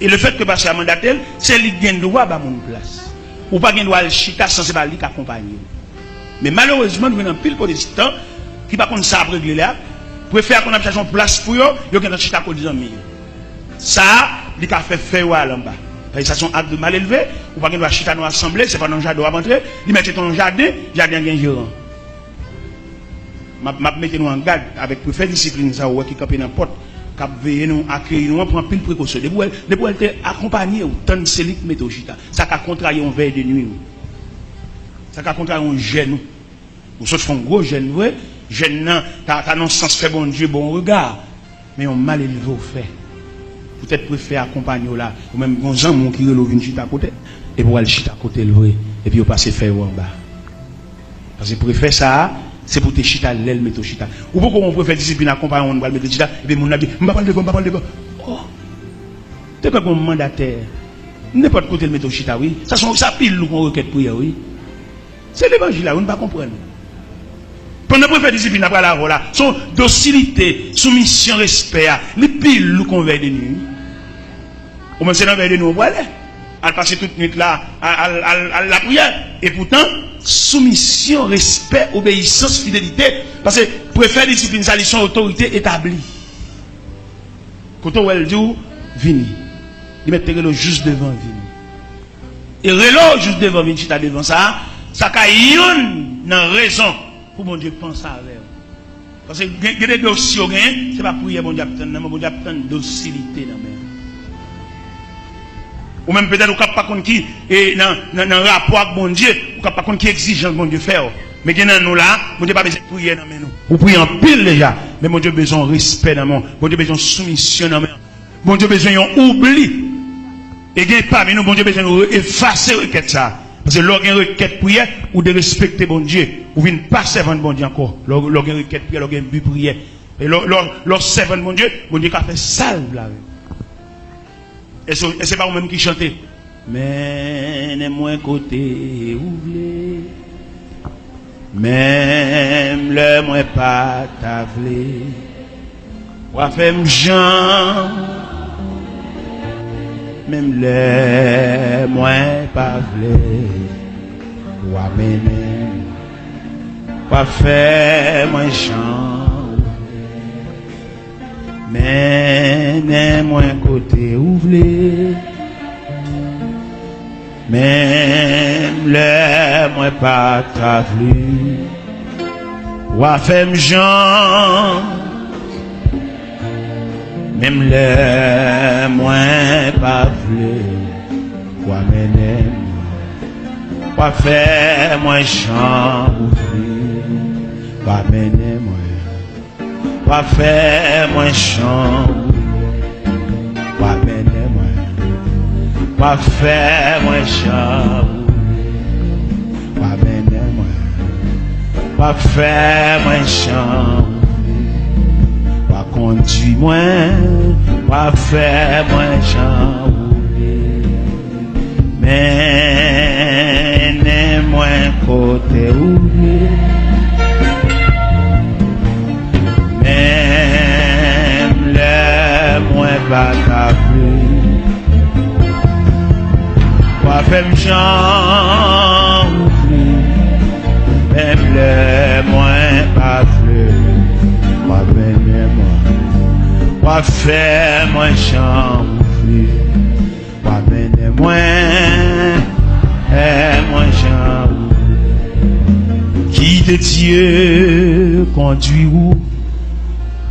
Et le fait que parce que a mandaté, c'est li gen droit ba moun place. Ou pas qu'il doit le chita sans pas lui accompagner. Mais malheureusement, nous avons pile protestants qui par contre ça après là, préfère qu'on a cherché une place pour eux, ils ont chita pour des amis. Ça, il a fait faire en bas. Ça sont actes de mal élevé, ou pas qu'il doit chita dans l'assemblée, c'est pas dans le jardin à rentrer, il met ton jardin gagne gérant. M'a mettez nous en garde avec préfet discipline ça ou qui camper dans porte cap veiller nous accueillir nous prend pile précaution de pour être accompagné ou tant célique métochita ça qu'a contrarié on veille de nuit ça qu'a contrarié on gêne nous autres font gros gêne ouais gêne t'as non sens fait bon Dieu bon regard mais on mal élevé au fait peut-être préfère accompagner là ou même bon gens mon qui relève chita à côté et pour aller chita à côté le vrai et puis on passer faire en bas parce que préfère ça c'est pour te chita l'aile mettre chita ou pourquoi on préfère discipline accompagner on va mettre chita et puis mon abi on va pas parler devant oh t'es comme un mandataire n'importe côté le mettre chita oui ça pile nous requête pour oui c'est l'évangile là on ne pas comprendre pendant préfère discipline après la voilà son docilité soumission respect les pile nous convert de nuit ou même c'est dans veille de nous on va aller à passer toute nuit là à la prière et pourtant soumission, respect, obéissance, fidélité, parce que préfère discipline, ça sont autorité établie. Quand on dit vini, il met le juste devant vini. Et relo juste devant vini, tu devant ça, ça a une raison pour mon Dieu penser avec. Parce que des dossiers, c'est pas prier mon Dieu, mon Dieu a une docilité dans la ou même peut-être ou pas contre qui et dans rapport avec mon Dieu ou pas contre qui exigence mon Dieu faire mais dans nous là mon Dieu pas besoin de prier dans nous ou prier en pile déjà mais mon Dieu besoin de respect dans mon Dieu besoin de soumission dans mon Dieu besoin d'un oubli et gain pas mais nous mon Dieu besoin d'effacer requête ça parce que lorsqu'il y a une requête prière ou de respecter mon Dieu ou vient pas servir mon Dieu encore lorsqu'il y a une requête prière lorsqu'il y a un but prière et lorsqu'il servir mon Dieu a fait salve là. Et c'est pas vous-même qui chantez. Mais n'est-moi côté ouvré. Même le moi pas tablé. Ou fait Jean. Même le moi pas vlé. Ou amener. Ou fait moi Jean. Mais n'est-moi côté ouvré. Même le moi pas tablé. Ou fait Jean. Même le moins pas vlé, ou amener, ou faire moins chant, ou amener moi, ou faire moins chant, ou amener moi, ou faire moins chant, ou amener moi, ou faire moins chant. Conduis moi, va faire moins j'enrouler. Mais n'est moins côté oublié. Même le moins batable. Va faire j'enrouler. Même le moins batable. Va venir moi. Wa faire moins chanter, wa mener moins chanter. Qui de Dieu conduit où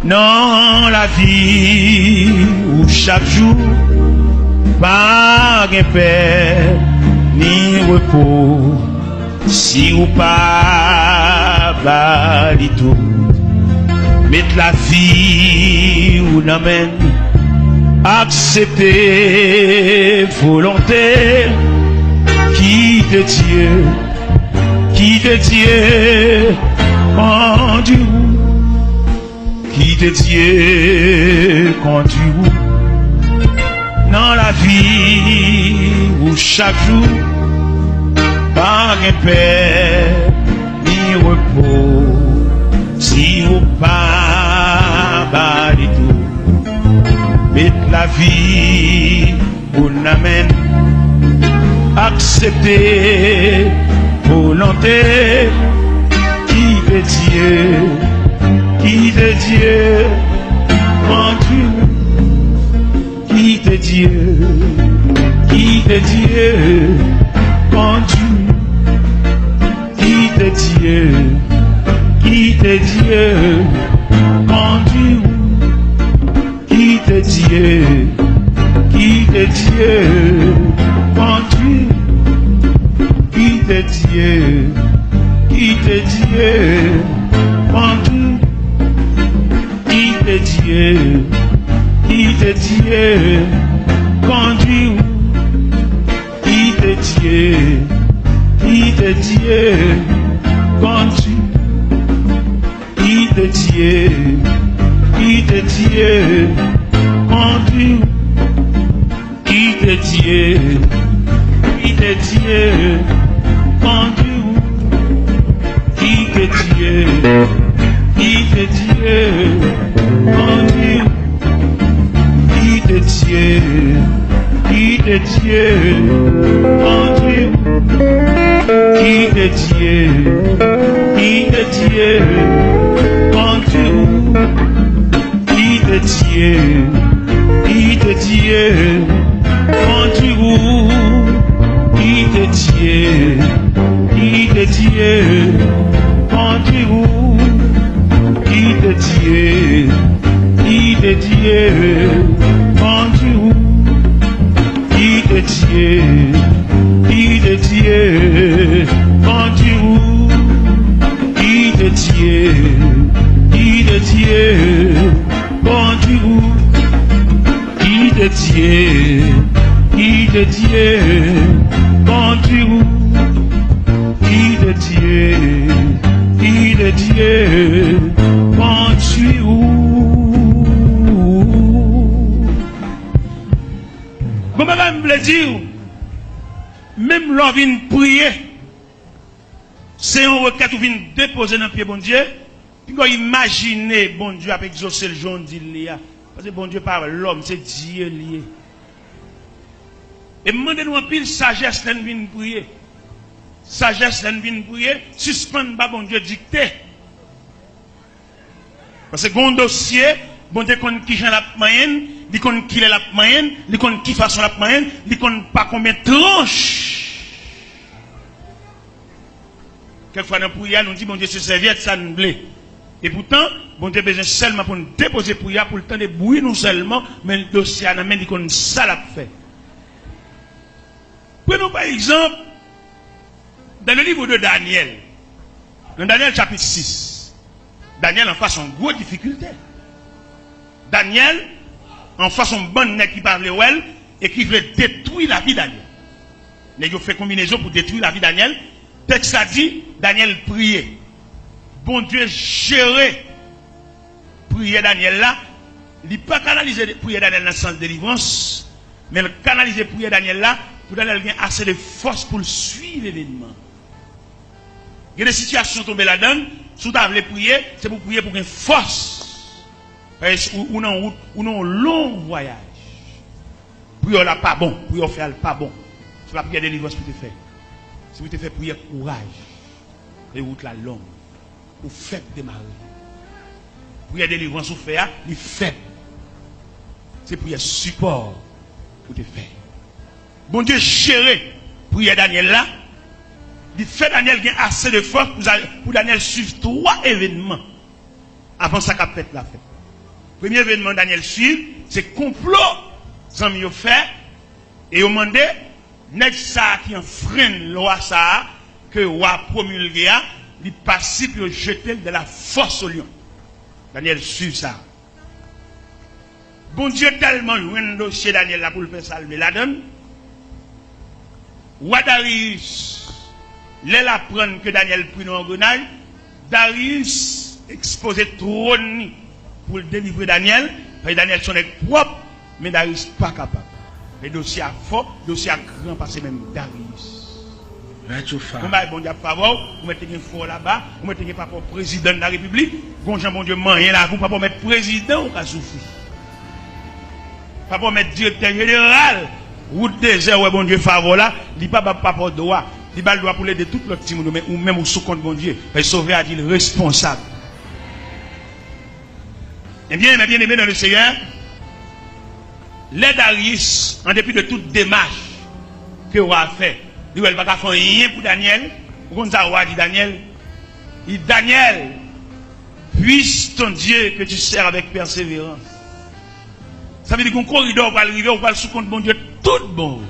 dans la vie où chaque jour pas de paix ni repos si ou pas bali tout. Mettre la vie ou n'amène accepter volonté qui de Dieu conduit qui de Dieu conduit dans la vie où chaque jour pas de paix ni repos si ou pas bali tout, mettre la vie ou n'amène accepter volonté qui de Dieu conduit, qui de Dieu conduit, qui de Dieu conduit, qui Dieu, qui est Dieu, conduis, qui est Dieu, qui est Dieu, conduis, qui est Dieu, qui est Dieu, conduis, qui est Dieu, qui est Dieu, conduis, qui est Dieu, qui est Dieu, conduis, qui est Dieu, qui est Dieu, conduis, qui est Dieu, qui est Dieu, conduis, qui est Dieu, qui est Dieu, conduis, qui est Dieu, qui est Dieu, conduis, qui est Dieu, qui est Dieu, conduis, qui est Dieu, qui est Dieu, conduis, qui est Dieu, qui est Dieu, conduis, qui est Dieu, qui est Dieu, conduis, qui est Dieu, qui est Dieu, conduis, qui est Dieu, qui est Dieu, conduis, qui est Dieu, qui est Dieu, conduis. Bon, madame, me dire, même l'on vient prier, c'est un requête ou vient déposer dans le pied, bon Dieu, puis quand imaginez, bon Dieu, avec exaucer le jour d'il parce que bon Dieu parle l'homme, c'est Dieu lié. Et demandez-nous un pile sagesse, l'on vient prier. Sagesse, l'on vient prier, suspendre pas bon Dieu dicté. Parce que bon dossier, bon Dieu connaît qui j'en la moyenne, il connaît qui est la moyenne, il connaît qui façon la moyenne, il connaît pas combien de tranches. Quelquefois dans la prière, nous dit bon Dieu c'est serviette, ça nous blé. Et pourtant, bon Dieu besoin seulement pour nous déposer prière, pour le temps de bouillir nous seulement, mais le dossier à la main, il connaît ça l'a fait. Prenons par exemple, dans le livre de Daniel, dans Daniel chapitre 6, Daniel en face une grosse difficulté. Daniel, en face un bon nègre qui parle well et qui veut détruire la vie de Daniel. Nègre fait combinaison pour détruire la vie de Daniel. Texte a dit, Daniel priait. Bon Dieu gérer prier Daniel là. Il n'a pas canalisé prier Daniel dans le sens de délivrance, mais il canalisé prier Daniel là pour Daniel avoir assez de force pour suivre l'événement. Il y a des situations tombées là-dedans, si vous voulez prier, c'est pour prier pour une force. Ou non un long voyage. Prier là pas bon, prier faire pas bon. C'est la prière de délivrance pour te faire. Si vous te faites prier courage, les routes là longues, ou faites démarrer. Prière de délivrance ou faire, il fait. C'est prière support pour te faire. Bon Dieu gérer prière Daniel là. Il fait Daniel gain assez de force pour Daniel suivre 3 événements avant ça qu'a fait la fête. Premier événement Daniel suit, c'est complot sans mieux faire et au demandé nèg ça qui enfreint loi ça que roi promulgué il passe pour jeter de la force au lion. Daniel suit ça. Bon Dieu tellement loin le dossier Daniel là pour le faire salver la donne. Roi Darius l'elle apprend que Daniel prit dans l'engrenage, Darius exposait trône pour délivrer Daniel, parce que Daniel son propre, mais Darius pas capable. Le dossier a fort, le dossier a grand, parce que même Darius. Bon Dieu, favor, vous mettez un fort là-bas, vous mettez pas pour président de la République, bon Jean, bon Dieu, rien là, vous pas pour mettre président, on a souffert. Pas pour mettre directeur général, route désert, ouais, bon Dieu, favor là, il pas pour droit. Il va le droit pour l'aider tout le petit monde, ou même au sous-compte bon Dieu. Il sauver à dire responsable. Eh bien, mes bien-aimés dans le Seigneur, les Darius, en dépit de toute démarche que vous avez fait, il ne va pas faire rien pour Daniel. Vous avez dit Daniel, il dit Daniel, puisse ton Dieu que tu sers avec persévérance. Ça veut dire qu'un corridor va arriver, on va le sous compte bon Dieu tout bon.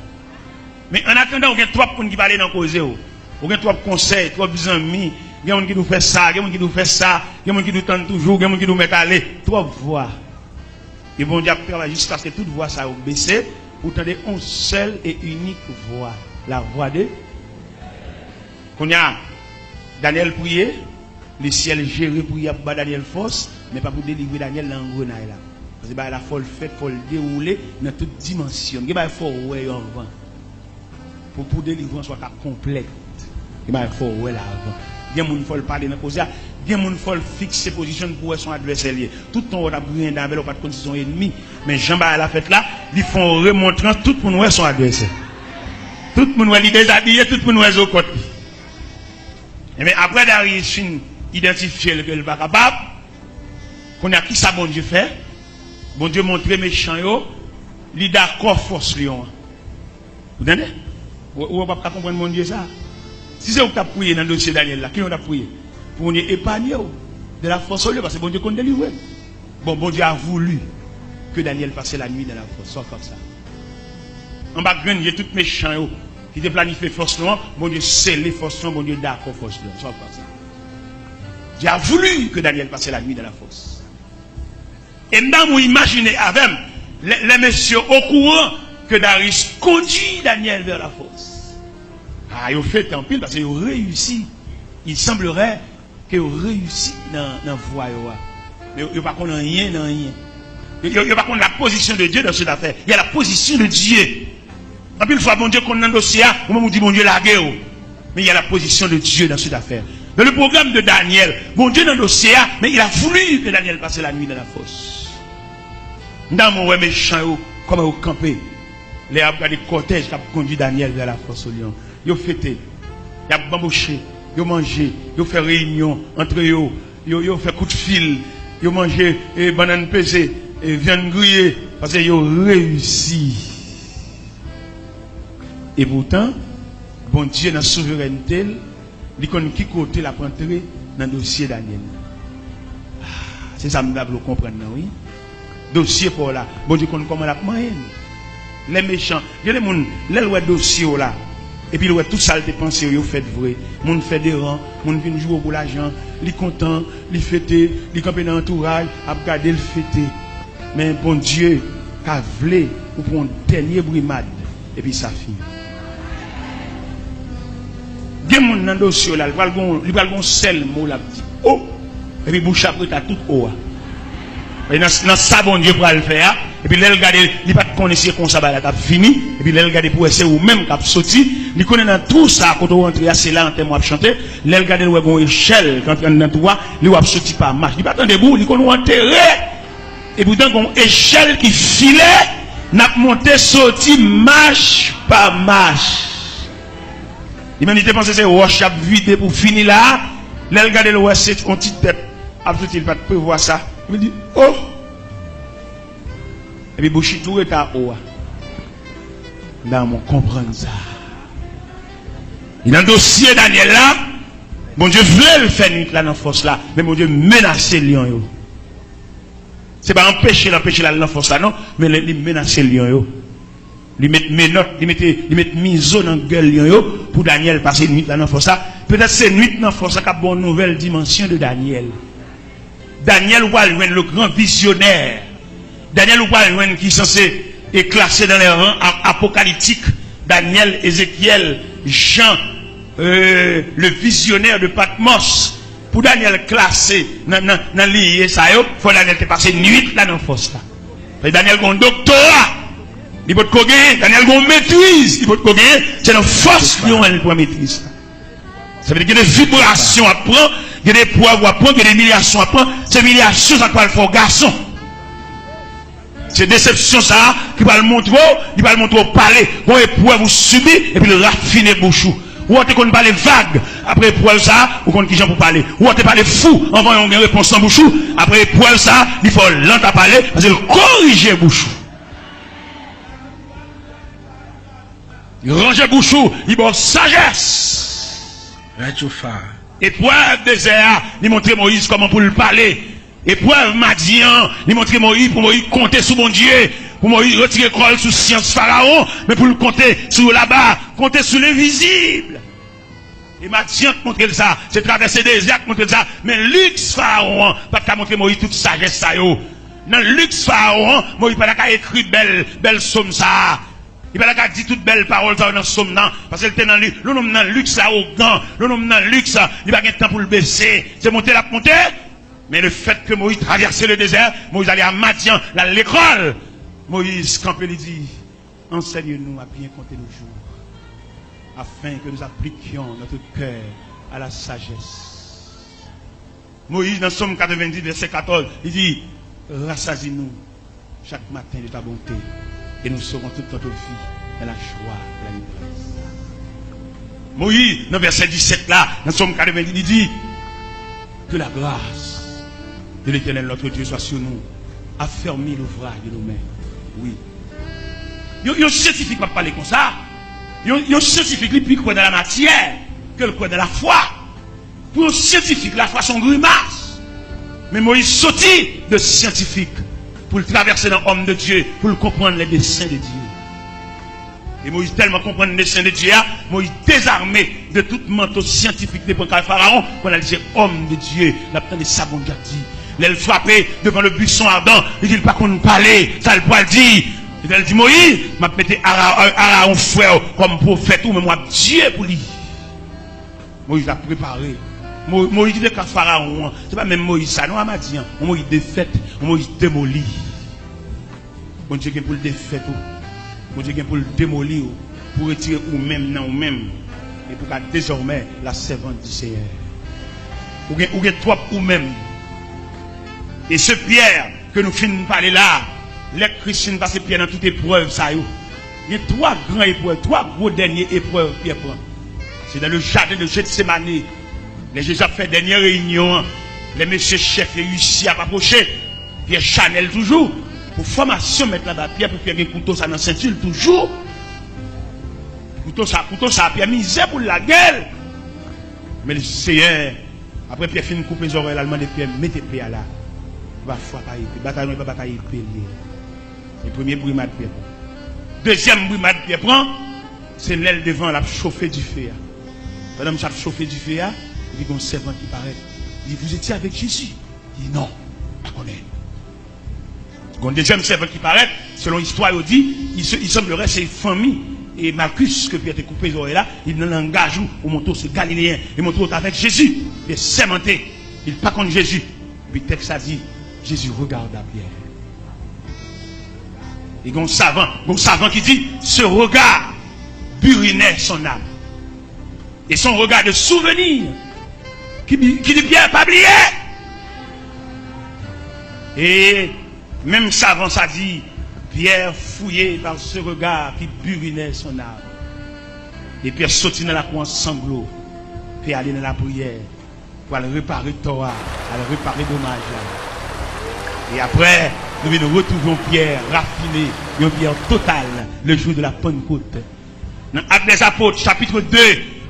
Mais en attendant, on a trois personnes qui parlent dans le cause. On a trois conseils, trois amis. Il y a des gens qui nous font ça, il y a des gens qui nous font ça, il y a des gens qui nous tendent toujours, il y a des gens qui nous mettent à aller. Trois voix. Et bon Dieu a travaillé jusqu'à ce que toute voix ça baisse. Pour entendre une seule et unique voix. La voix de. Qu'on a Daniel prié, le ciel géré pour Daniel force, mais pas pour délivrer Daniel dans le grenade là. Parce que la folle fait, il faut le dérouler dans toute dimension. Il faut ouais avant. Pour délivrer soit complète. Il faut ouais là avant. Il y a des gens qui parler dans cause. Il y a des gens qui fixer position pour son adversaire. Tout le temps on a brûlé dans la pas de condition ennemi, mais Jean à la fête là, ils font remontrant tout le monde son adversaire. Tout le monde est déshabillé, tout le monde est au côté. Mais après Darius identifier que il pas capable, qu'on a qui ça bon Dieu fait, bon Dieu montre méchant yo, il d'accord force lion. Vous entendez? Ou pas comprendre mon Dieu ça. Si c'est vous qui avez prié dans le dossier Daniel là, qui on a prié pour nous épargner de la force parce que bon Dieu qu'on délivre. Bon Dieu a voulu que Daniel passe la nuit dans la force, soit comme ça. En bas il y a tout méchant qui te planifie force noire, bon Dieu scellé force noire, bon Dieu d'accord force noire, soit comme ça. Dieu a voulu que Daniel passe la nuit dans la force. Et maintenant, vous imaginez avec les messieurs au courant que Darius conduit Daniel vers la force. Ah, ils ont fait tant pis parce qu'ils ont réussi. Il semblerait qu'ils ont réussi dans la voie. Mais ils n'ont pas connu rien dans rien. Ils n'ont pas connu la position de Dieu dans cette affaire. Il y a la position de Dieu. En plus, une fois, bon Dieu, qu'on a un dossier, on dit, bon Dieu, la guerre. Mais il y a la position de Dieu dans cette affaire. Dans le programme de Daniel, bon Dieu, dans l'océan, mais il a voulu que Daniel passe la nuit dans la fosse. Dans mon méchant, comme au campé, les des cortèges qui ont conduit Daniel vers la fosse au lion. Ils ont fêté, ils ont bambouché, ils ont mangé, ils ont fait réunion entre eux, ils ont fait coup de fil, ils ont mangé banane pesée, viande grillée, parce qu'ils ont réussi. Et pourtant, bon Dieu, dans la souveraineté, il connaît qui côté la rentrer dans le dossier Daniel. C'est ça que vous comprenez, oui. Dossier pour là. Bon Dieu, comment la moyenne. Les méchants, il y a des gens, les dossiers là. Et puis, tout ça, les pensées, ils fait vrai. Les gens fait des rangs, les gens viennent jouer pour l'argent, ils sont contents, ils fêtent, ils campent dans l'entourage, ils regardent le fêter. Mais bon Dieu, a voulu pour un dernier brimade. Et puis, ça finit. Il y a des gens dans le dossier là, ils va le seul mot là, oh, et puis bouche après t'as tout haut. Et dans ça, bon Dieu pour le faire, et puis là, il regarde, il pas de connaître comme ça, il a fini, et puis là, il regarde pour essayer ou même qu'il sorti, il connaît dans tout ça, quand on rentre, c'est là, en termes de chanter, là, il regarde, il voit une échelle, quand il est dans tout, il va sortir par marche, il pas attendre debout, il connaît enterré, et pourtant, une échelle qui filait, n'a monté, sorti, marche par marche. L'humanité pense que c'est roche à vider pour finir là. Là, regardez le roi, c'est une petite tête. Absolument, il va prévoir ça. Il me dit, oh! Et puis, bouchi tout est à haut. Là, on comprend ça. Dans le dossier Daniel là, bon Dieu veut le faire nuit là dans la force là, mais bon Dieu menace le lion. Ce n'est pas empêcher là dans la force là, non, mais il menace le lion. Il met menottes, il met miso dans la gueule pour Daniel passer une nuit dans la force. Peut-être c'est une nuit dans la force qui a une nouvelle dimension de Daniel. Daniel Walwen, le grand visionnaire. Daniel Walwen qui est censé être classé dans les rangs apocalyptiques. Daniel, Ézéchiel, Jean, le visionnaire de Patmos. Pour Daniel classé dans l'IE, il faut Daniel passer une nuit là dans la force. Daniel a un doctorat. Il peut te gagner, Daniel a une maîtrise, il peut te gagner, c'est la force qui a une maîtrise. Ça veut dire qu'il y a des vibrations à prendre, il y a des poivres à prendre, il y a des milliations à prendre, ces milliations, ça va le faire garçon. C'est déception ça, qui va le montrer, il va le montrer au palais, bon épreuve vous subir, et puis le raffiner bouchou. Ou on te parle vague, après épreuve ça, ou qu'on qui gens pour parler. Ou on te parle fou, en voyant une réponse en bouchou, après épreuve ça, il faut lent à parler, parce qu'il corrige bouchou. Il range bouchou, il bon sagesse. Épreuve désert, il montre Moïse comment pour le parler. Épreuve Madian, il montre Moïse pour Moïse compter sur mon Dieu. Pour Moïse retirer l'école sous science Pharaon, mais pour le compter sur là-bas, compter sur l'invisible. Et Madian montre ça, c'est traverser des désert montre ça, mais luxe Pharaon, pas qu'à montrer Moïse toute sagesse ça yo. Dans luxe Pharaon, Moïse pas qu'à écrire belle somme ça. Il pas qu'à dire toute belle parole dans somme non, parce qu'il était dans le nom dans luxe là au gant, le nom dans luxe, il pas de temps pour le baisser, c'est monter la monter. Mais le fait que Moïse traversait le désert, Moïse allait à Madian, à l'école, Moïse campé lui dit, enseigne-nous à bien compter nos jours, afin que nous appliquions notre cœur à la sagesse. Moïse, dans Somme 90, verset 14, il dit, rassasie-nous chaque matin de ta bonté, et nous serons toute notre vie dans la joie de la l'ivresse. Moïse, dans verset 17 là, dans Somme 90, il dit, que la grâce de l'Éternel, notre Dieu, soit sur nous, affermir l'ouvrage de nos mains. Oui. Il y a un scientifique qui va parler comme ça. Il y a un scientifique qui plus croit dans la matière que le croit dans la foi. Pour un scientifique, la foi son grimace. Mais Moïse sortit de scientifique pour le traverser dans l'homme de Dieu, pour le comprendre les desseins de Dieu. Et Moïse tellement comprendre les desseins de Dieu, Moïse désarmé de tout manteau scientifique de Pharaon, qu'on a dit homme de Dieu, l'attend des sabons dit. Elle frappé devant le buisson ardent, il dit pas qu'on parler, ça le poil dit. Elle dit Moïse, m'a pété Aaron frère comme prophète ou même moi Dieu pour lui. Moïse l'a préparé. Moïse dit qu'à Pharaon, c'est pas même Moïse ça, non, m'a dit, Moïse défaite, Moïse démoli. Bon Dieu pour le défaite, bon Dieu pour le démolir, pour retirer ou même non ou même, et pour qu'à désormais la servante du Seigneur. Ou bien toi ou même. Et ce Pierre que nous finissons de parler là, les chrétiens passent Pierre dans toute épreuve, ça y est. Il y a trois grandes épreuves, trois gros dernières épreuves Pierre prend. C'est dans le jardin de Gethsémane. Les Jésus a fait dernière réunion. Les messieurs chefs réussi à m'approcher. Pierre Chanel toujours. Pour formation mettre là-bas, Pierre pour faire un couteau ça dans la ceinture toujours. Couteau ça, Pierre misère pour la gueule. Mais le Seigneur, après Pierre finit de couper les oreilles, l'allemand de Pierre, mettez Pierre là. Va foi pas épée, bataille pas bataille épée. Le premier brimade Pierre prend. Deuxième brimade Pierre prend, c'est l'aile devant la chauffer du feu. Madame ça chauffer du feu, il y a un servant qui paraît. Il dit vous étiez avec Jésus. Il dit non, pas connaît. Un deuxième servant qui paraît, selon l'histoire, il dit, il semblerait c'est une famille. Et Marcus, que Pierre a coupé les oreilles là, il ne l'engage au monto, c'est Galiléen. Il montre avec Jésus. Il est sémenté. Il n'est pas contre Jésus. Puis le texte a dit, Jésus regarde à Pierre. Et il y a un savant qui dit, ce regard burinait son âme. Et son regard de souvenir, qui dit Pierre, pas oublié. Et même savant, ça dit, Pierre fouillé par ce regard qui burinait son âme. Et Pierre sortit dans la cour en sanglots, puis aller dans la prière, pour aller réparer Torah, aller réparer dommage là. Et après, nous retrouvons Pierre raffiné, une Pierre totale, le jour de la Pentecôte. Dans Actes des Apôtres, chapitre 2,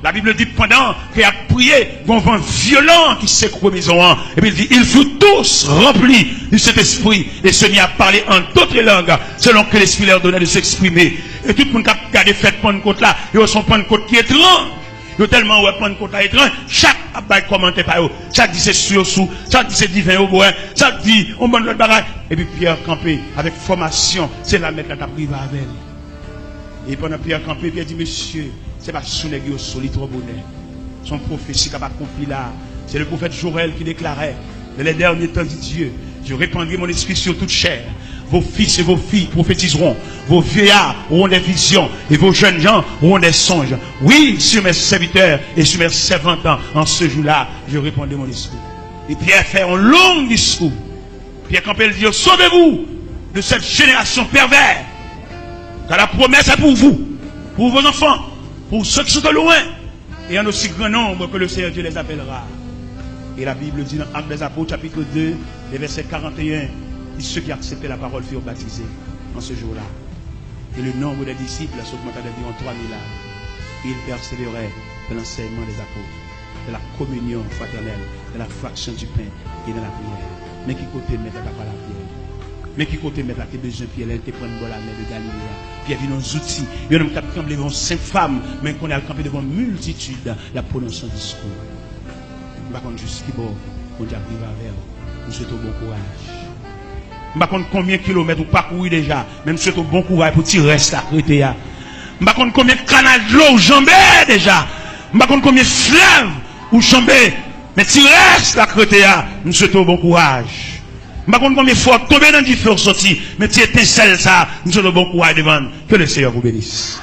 la Bible dit pendant qu'il a prié, un vent violent qui secoue la maison. Et puis il dit, ils furent tous remplis de cet esprit et se mit à parler en d'autres langues, selon que l'esprit leur donnait de s'exprimer. Et tout le monde qui a regardé fête Pentecôte là, il y a son Pentecôte qui est étrange. Il y a tellement de Pentecôte là étrange. Chaque abaye commenté par eux. Chaque dit c'est sous, chaque dit c'est divin au bois, chaque dit on bonne l'autre bagaille. Et puis Pierre campé avec formation, c'est la mettre à privé avec elle. Et pendant Pierre campé, Pierre dit monsieur, c'est pas sous les guillemets solide trop bonheur. Son prophétie qui a accompli là, c'est le prophète Joël qui déclarait, dans les derniers temps dit Dieu, je répandrai mon esprit sur toute chair. Vos fils et vos filles prophétiseront, vos vieillards auront des visions, et vos jeunes gens auront des songes. Oui, sur mes serviteurs et sur mes servantes, en ce jour-là, je répandrai mon esprit. Et Pierre fait un long discours. Pierre Campbell dit, sauvez-vous de cette génération perverse. Car la promesse est pour vous, pour vos enfants, pour ceux qui sont de loin, et en aussi grand nombre que le Seigneur Dieu les appellera. Et la Bible dit dans Actes des Apôtres, chapitre 2, les versets 41, ceux qui acceptaient la parole furent baptisés en ce jour-là. Et le nombre des disciples s'augmenta d'environ 3000 âmes. Ils persévéraient dans l'enseignement des apôtres, de la communion fraternelle, de la fraction du pain et de la prière. Mais qui côté mettre la parole à la prière? Mais qui côté mettre la besoin Pierre, elle te prend la mer de Galilée. Pierre vient dans les outils. Il y a un cap camp devant 5 femmes, mais qu'on a campé devant multitude, la prononçant discours. Par contre, jusqu'à bon, on dit arrive avec nous souhaitons bon courage. Par contre, combien de kilomètres vous parcourez déjà, même souhaitons bon courage pour tirer reste à Crétéa. Par contre, combien de canaux de l'eau vous jambez déjà. Par contre, combien de fleuves vous jambez, mais tirer reste à Crétéa, nous souhaitons bon courage. Par contre, combien de fois tomber dans du feu sorti, mais tu étincelles ça, nous souhaitons bon courage devant. Que le Seigneur vous bénisse.